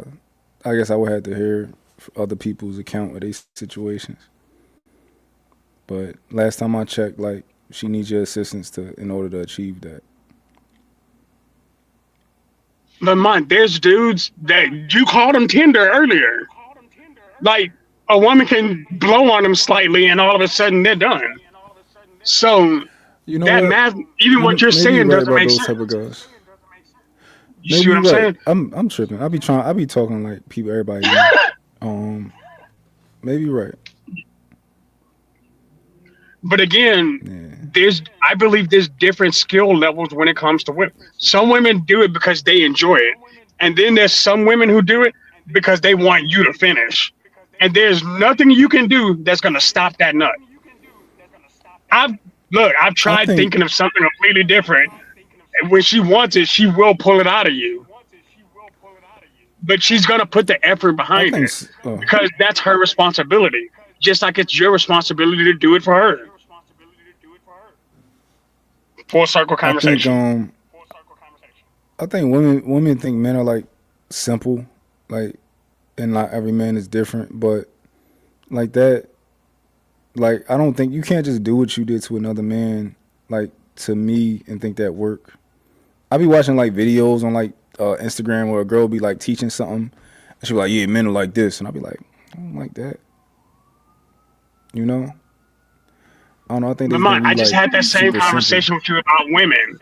I guess I would have to hear other people's account of these situations. But last time I checked, like she needs your assistance in order to achieve that. But man, there's dudes that you called them tender earlier. Like a woman can blow on them slightly, and all of a sudden they're done. So You know that what? math, even what you're Maybe you're saying, right doesn't about make those type of sense. guys. You see Maybe what you're I'm right. saying? I'm tripping. I be talking like people everybody know. Maybe you're right. But again, Yeah. I believe there's different skill levels when it comes to women. Some women do it because they enjoy it, and then there's some women who do it because they want you to finish. And there's nothing you can do that's gonna stop that nut. I've I've I tried think thinking of something completely different. And when she wants it, she will pull it out of you. But she's gonna put the effort I behind think it because that's her responsibility. Just like it's your responsibility to do it for her. Full circle I think conversation. women think men are like simple, like, and not every man is different, but like that, like I don't think you can't just do what you did to another man, like to me, and think that work. I be watching like videos on like Instagram where a girl be like teaching something, and she be like, yeah, men are like this, and I be like, I don't like that, you know. I don't know. I think But they Mont, think we I just like had that same super simple. conversation with you about women.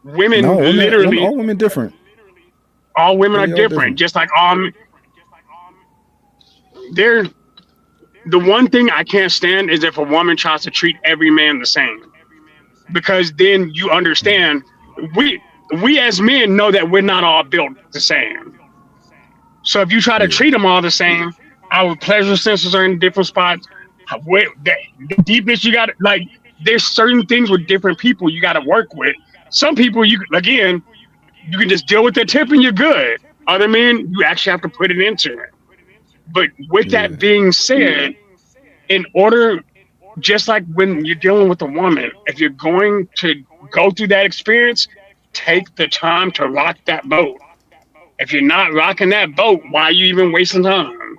Women No, women, literally, all women different. all women are They all different. different. Just like all, they're the one thing I can't stand is if a woman tries to treat every man the same, because then you understand we we as men know that we're not all built the same. So if you try to Yeah, treat them all the same, our pleasure sensors are in different spots. The deepness you got, like, there's certain things with different people you got to work with. Some people you again you can just deal with the tip and you're good. Other men you actually have to put it into it. But with yeah. that being said, in order, just like when you're dealing with a woman, if you're going to go through that experience, take the time to rock that boat. If you're not rocking that boat, why are you even wasting time?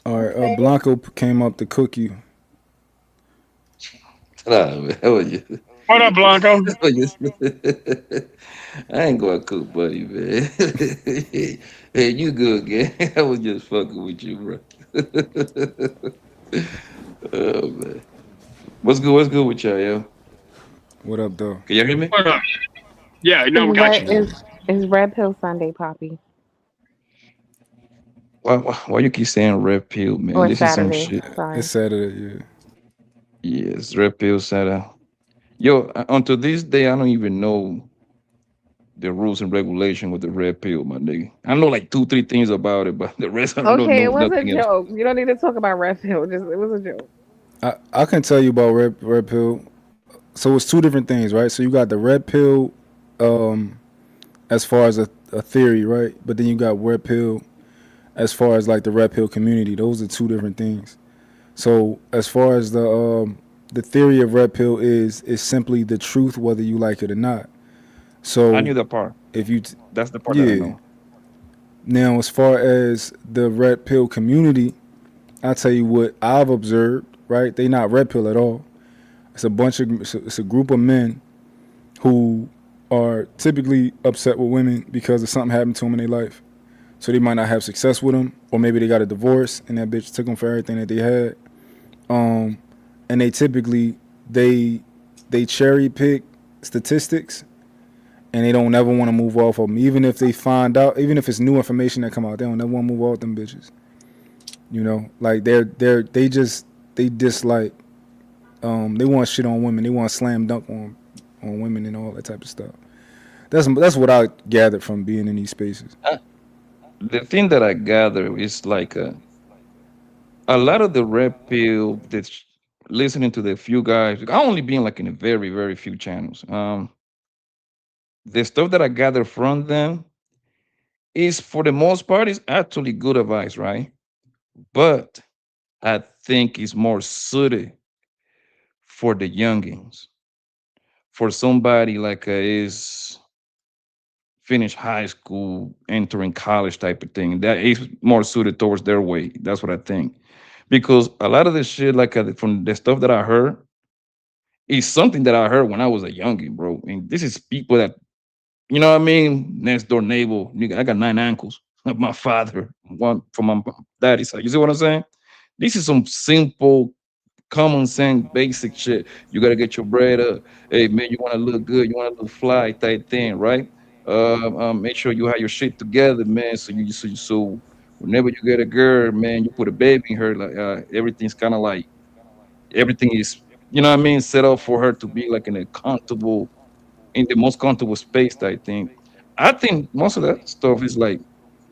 All right, Okay. Blanco came up to cook you. Nah, man. How are you? What up, Blanco? How are you? I ain't gonna cook, buddy, man. Hey, you good, gang? I was just fucking with you, bro. Oh man, what's good? What's good with y'all, yo? What up, though? Can y'all hear me? What up? Yeah, It's no, we got red. you. Yeah, It's Red Pill Sunday, Poppy, Why you keep saying red pill, man? or This is some Saturday. shit. it's Sorry. Saturday. Yeah. Yes, red pill said. Yo, until this day, I don't even know the rules and regulation with the red pill, my nigga. I know like two, three things about it, but the rest I don't Okay, know it was a nothing else. joke. You don't need to talk about Red Pill. Just it was a joke. I can tell you about red pill. So it's two different things, right? So you got the red pill, um, as far as a theory, right? But then you got red pill as far as like the red pill community. Those are two different things. So as far as the theory of red pill is simply the truth, whether you like it or not. I So knew that part. if you That's the part that I yeah. know. Now as far as the red pill community, I tell you what I've observed. Right, they not red pill at all. It's a group of men who are typically upset with women because of something happened to them in their life. So they might not have success with them, or maybe they got a divorce and that bitch took them for everything that they had. Um, and they typically they they cherry pick statistics, and they don't never want to move off of them, even if they find out, even if it's new information that come out, they don't never want to move off them bitches. Like they dislike. They want shit on women. They want slam dunk on women and all that type of stuff. That's what I gathered from being in these spaces. Uh, the thing that I gather is like a lot of the red pill that's listening to the few guys. I only been like in a very, very few channels. The stuff that I gather from them is for the most part is actually good advice, right? But I think it's more suited for the youngins, for somebody like is finish high school, entering college type of thing. That is more suited towards their way. That's what I think. Because a lot of this shit, like from the stuff that I heard, is something that I heard when I was a youngin, bro. And this is people that, you know what I mean? Next door neighbor. Nigga, I got 9 uncles. My father, one from my daddy's side. You see what I'm saying? This is some simple common sense, basic shit. You gotta get your bread up. Hey man, you wanna look good, you wanna look fly type thing, right? Make sure you have your shit together, man. So whenever you get a girl, man, you put a baby in her, like everything's kind of like everything is, you know what I mean, set up for her to be like in a comfortable, in the most comfortable space type thing. I think most of that stuff is like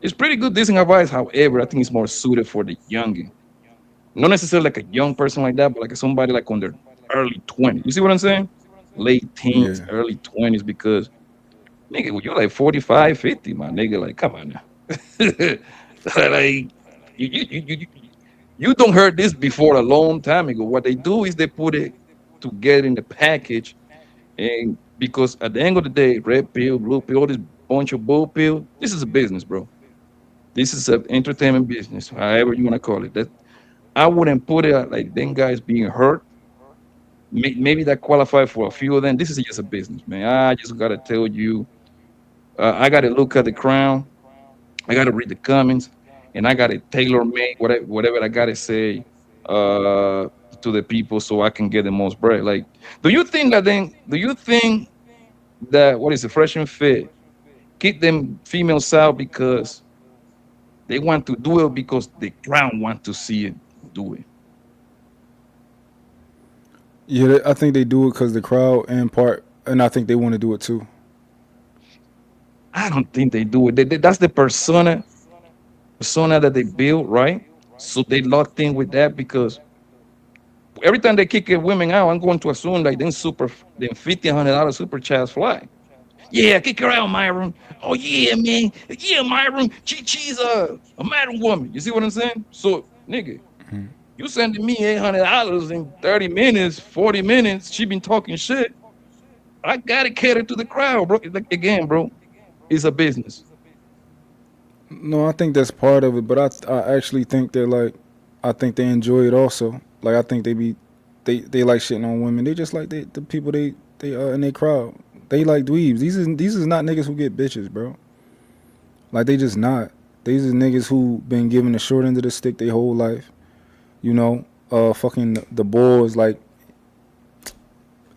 it's pretty good, decent advice. However, I think it's more suited for the youngin, not necessarily like a young person like that, but like somebody like on their early 20s. You see what I'm saying? Late teens, Yeah, early 20s, because nigga, when you're like 45, 50, my nigga, like, come on now. Like, you you don't heard this before a long time ago. What they do is they put it together in the package, and because at the end of the day, red pill, blue pill, all this bunch of bull pill, this is a business, bro. This is an entertainment business, however you want to call it. That I wouldn't put it like them guys being hurt. Maybe that qualify for a few of them. This is just a business, man. I just gotta tell you, I gotta look at the crown. I gotta read the comments, and I gotta tailor make whatever I gotta say. uh to the people so I can get the most bread. Like, do you think that then? Do you think that what is the fresh and fit keep them females out because they want to do it because the crowd want to see it do it? Yeah, I think they do it because the crowd and part, and I think they want to do it too. I don't think they do it. That's the persona that they build, right? So they locked in with that because every time they kick a women out, I'm going to assume like then $1,500 super chats fly. Yeah, kick her out, Myron. Oh yeah, man. Yeah, Myron. She's a madam woman. You see what I'm saying? So, nigga, you sending me $800 in 30 minutes, 40 minutes. She been talking shit. I gotta cater to the crowd, bro. Like, again, bro, it's a business. No, I think that's part of it, but I actually think they're like, I think they enjoy it also. Like I think they like shitting on women. They just like the people they in their crowd. They like dweebs. These is not niggas who get bitches, bro. Like they just not. These is niggas who been given the short end of the stick their whole life. You know, fucking the boy is like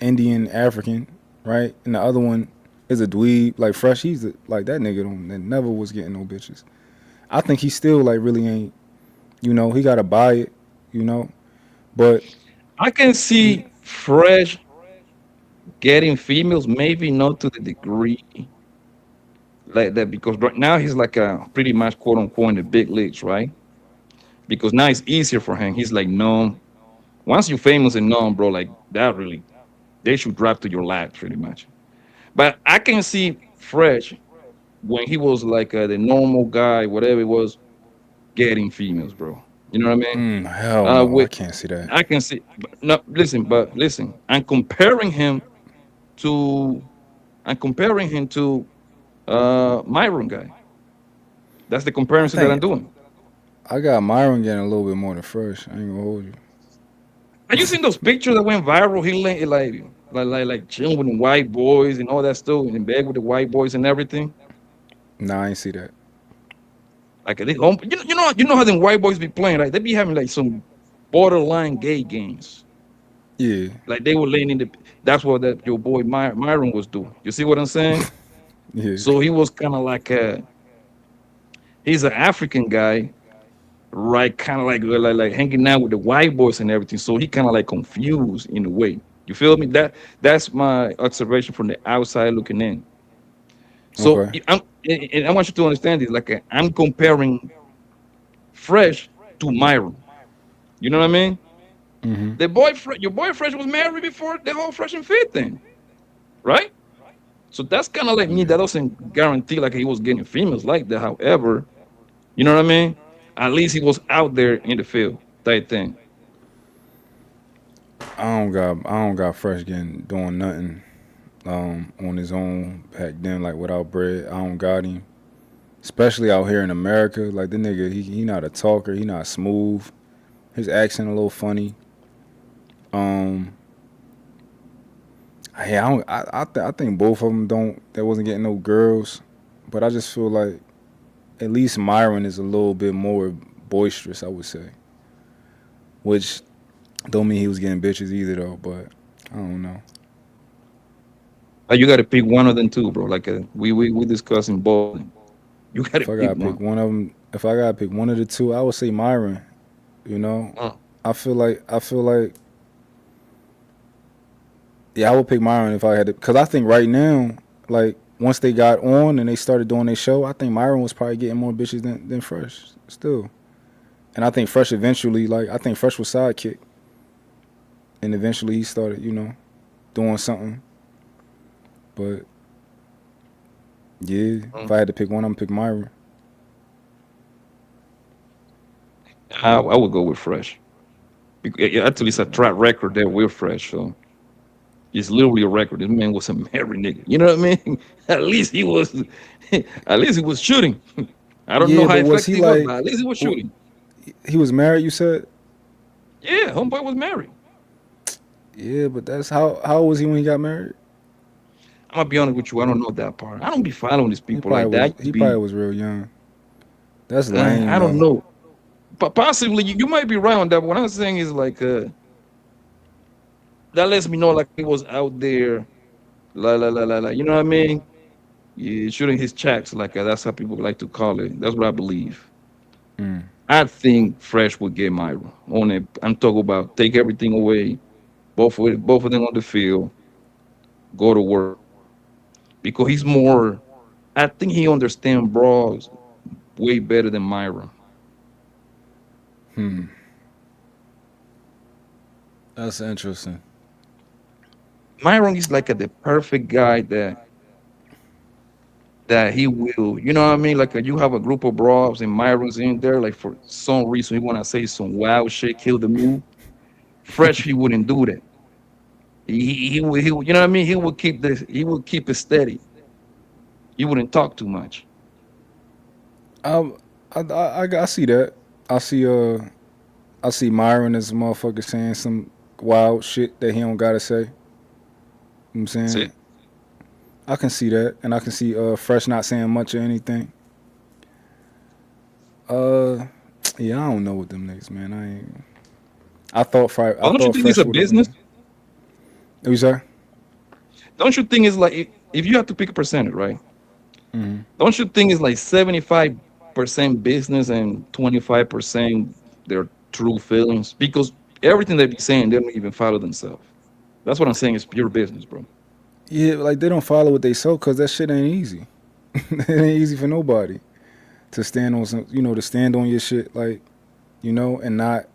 Indian African, right? And the other one is a dweeb, like fresh. Like that nigga don't that never was getting no bitches. I think he still like really ain't. You know, he gotta buy it. You know, but I can he, see Fresh getting females, maybe not to the degree like that, because right now he's like a pretty much quote unquote in the big leagues, right? Because now it's easier for him. He's like known. Once you're famous and known, bro, like that really, they should drop to your lap pretty much. But I can see Fresh when he was like the normal guy, whatever it was, getting females, bro. You know what I mean? hell no, I With can't see that. I can see, no, but listen, to, I'm comparing him to Myron guy. That's the I comparison that I'm think doing. I got Myron getting a little bit more than fresh. I ain't gonna hold you. Have you seen those pictures that went viral? He like chilling with the white boys and all that stuff, in bed with the white boys and everything. Nah, I ain't see that. Like you know how them white boys be playing. Like they be having like some borderline gay games. Yeah, Like they were laying in the. That's what that your boy Myron was doing. You see what I'm saying? yeah. So he was kind of like he's an African guy, right? Kind of like hanging out with the white boys and everything. So he kind of like confused in a way. You feel me? That's my observation from the outside looking in. So Okay. and I want you to understand this. Like I'm comparing Fresh to Myron. You know what I mean? Hmm. Your boy Fresh was married before the whole Fresh and Fit thing, right? So that's kind of like me. That Yeah. doesn't guarantee like he was getting females like that. However, you know what I mean? At least he was out there in the field, type thing. I don't got fresh getting doing nothing on his own back then like without bread. I don't got him. Especially out here in America, like the nigga, he not a talker. He not smooth. His accent a little funny. Um, hey, I don't. I think both of them don't. They wasn't getting no girls, but I just feel like at least Myron is a little bit more boisterous. I would say, which don't mean he was getting bitches either though. But I don't know. You got to pick one of them too, bro. Like we discussing both. You got to If I pick gotta pick one. one of them, if I gotta pick one of the two, I would say Myron. You know, Uh, I feel like yeah, I would pick Myron if I had to, because I think right now, like once they got on and they started doing their show, I think Myron was probably getting more bitches than Fresh still. And I think Fresh eventually, like I think Fresh was sidekick, and eventually he started, doing something. But yeah, uh, if I had to pick one, I'm gonna pick Myron. I would go with Fresh. Actually, it's a track record there with Fresh. So it's literally a record. This man was a married nigga. You know what I mean? At least he was. At least he was shooting. I don't know Yeah, how but was he effective he was, like, but at least he was w- shooting. he was married? You said. Yeah, homeboy was married. Yeah, but that's how old was he when he got married? I'm gonna be honest with you. I don't know that part. I don't be following these He people probably like that. I was used to he probably be. was real young. That's lame I don't though. know. Possibly you might be right on that. But what I'm saying is like that lets me know like he was out there, la. You know what I mean? Yeah, shooting his checks like that's how people like to call it. That's what I believe. Mm. I think Fresh would get Myra on it. I'm talking about take everything away, both of them on the field, go to work because he's more. I think he understands bras way better than Myra. Hmm. That's interesting. Myron is like the perfect guy that he will, you know what I mean? Like you have a group of bros and Myron's in there, like for some reason he want to say some wild shit, kill the mood. Fresh, he wouldn't do that. He would, you know what I mean? He would keep it steady. He wouldn't talk too much. Um, I see that. I see I see Myron as a motherfucker saying some wild shit that he don't gotta say. You know what I'm That's saying? it. I can see that, and I can see Fresh not saying much or anything. Uh, yeah, I don't know with them niggas, man. I ain't. I But don't you thought think it's Fresh a would have business? been. What you say? Don't you think it's like if you have to pick a percentage, right? Mm-hmm. Don't you think it's like 75% business and 25% their true feelings? Because everything they be saying, they don't even follow themselves. That's what I'm saying. It's pure business, bro. Yeah, like they don't follow what they sow because that shit ain't easy. It ain't easy for nobody to stand on some, to stand on your shit, like and not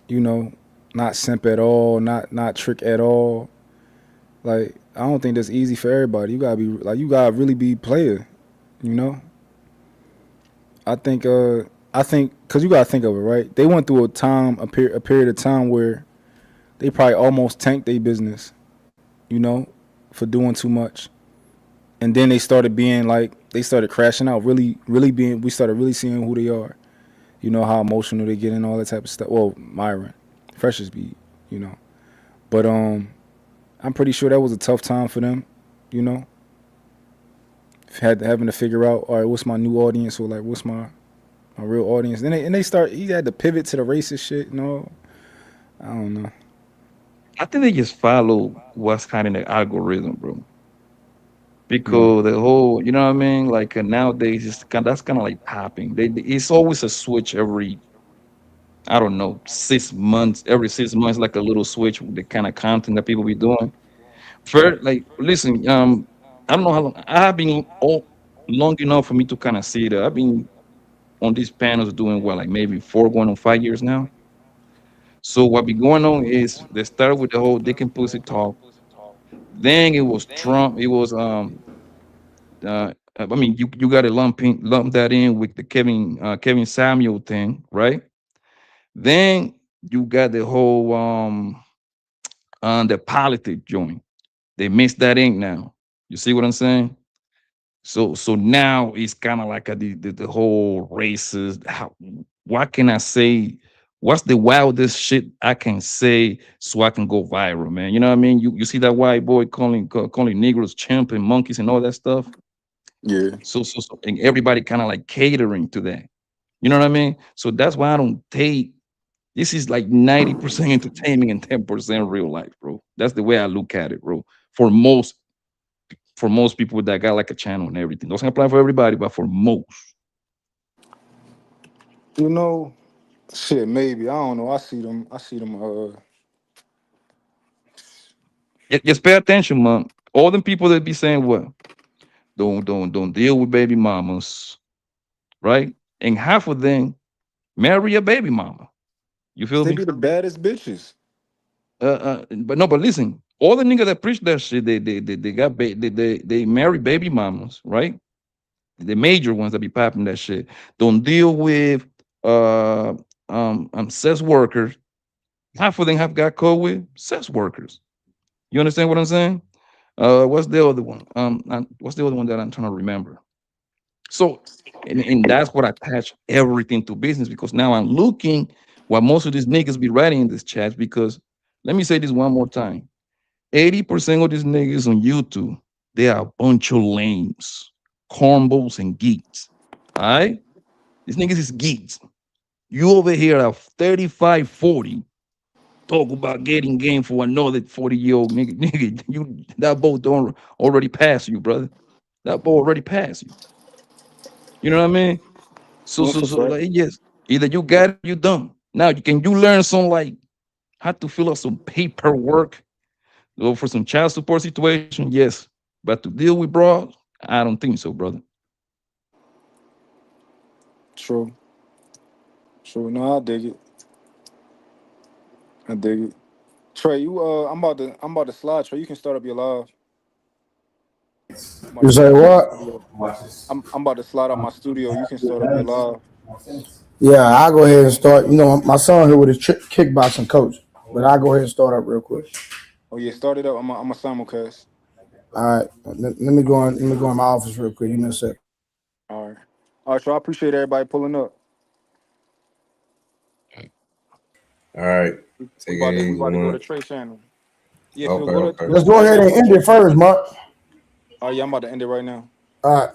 you know, not simp at all, not trick at all. Like I don't think that's easy for everybody. You gotta really be player. You know, I think because you gotta think of it, right? They went through a period of time where they probably almost tanked their business. You know, for doing too much, and then they started crashing out. Really being, we started really seeing who they are. You know how emotional they get and all that type of stuff. Well, Myron, Freshers be, you know, but I'm pretty sure that was a tough time for them. You know, having to figure out, all right, what's my new audience, or like what's my real audience. Then they start. He had to pivot to the racist shit. I don't know. I think they just follow what's kind of the algorithm, bro. Mm. Because the whole, you know what I mean? Like nowadays, that's kind of like popping. It's always a switch every, I don't know, 6 months. Every 6 months, like a little switch with the kind of content that people be doing. First, like, listen, I don't know how long I have been all long enough for me to kind of see that. I've been on these panels doing what, like maybe 4 going on 5 years now. So what be going on is they started with the whole dick and pussy talk. Then it was Trump. It was I mean you got to lump that in with the Kevin Samuel thing, right? Then you got the whole the politic joint. They mixed that in now. You see what I'm saying? So now it's kind of like the whole racist. What can I say? What's the wildest shit I can say so I can go viral, man? You know what I mean? You see that white boy calling Negroes chimp and monkeys and all that stuff. Yeah. So and everybody kind of like catering to that. You know what I mean? So that's why I don't take this is like 90% entertainment and 10% real life, bro. That's the way I look at it, bro. For most for most people that got like a channel and everything. Doesn't apply for everybody, but for most. You know, shit. Maybe I don't know. I see them. I see them. Just pay attention, man. All them people that be saying what? Don't deal with baby mamas, right? And half of them marry a baby mama. You feel They me? be the baddest bitches. But no, but listen, all the niggas that preach that shit, they got they marry baby mamas, right? The major ones that be popping that shit. Don't deal with uh sex workers. Half of them have got caught with sex workers. You understand what I'm saying? What's the other one? What's the other one that I'm trying to remember? So, and that's what I attach everything to business because now I'm looking what most of these niggas be writing in this chat. Because let me say this one more time: 80% of these niggas on YouTube, they are a bunch of lames, cornballs, and geeks. All right. These niggas is geeks. You over here at 35, 40, talk about getting game for another 40-year-old nigga. Nigga, you that boat don't already pass you, brother. That boat already passed you. You know what I mean? So That's so a so fact. like yes, either you got it, or you don't. Now you learn some like how to fill out some paperwork or for some child support situation, yes. But to deal with bras, I don't think so, brother. True. True. No, I dig it. I dig it. Trey, you I'm about to slide. Trey, you can start up your live. I'm about You to say slide up my what? studio. I'm about to slide up my studio. You can start up your live. Yeah, I'll go ahead and start. You know, my son here with a kickboxing coach, but I'll go ahead and start up real quick. Oh yeah, start it up. I'm a simulcast. All right, let me go on. Let me go in my office real quick. Give me a sec. All right. All right, so I appreciate everybody pulling up. All right. We Take it about to we easy, about to go to man. Trey channel. Yeah, so Okay, go to okay. Let's go to go Trey ahead and channel. end it first, Mark. Oh yeah, I'm about to end it right now. All right.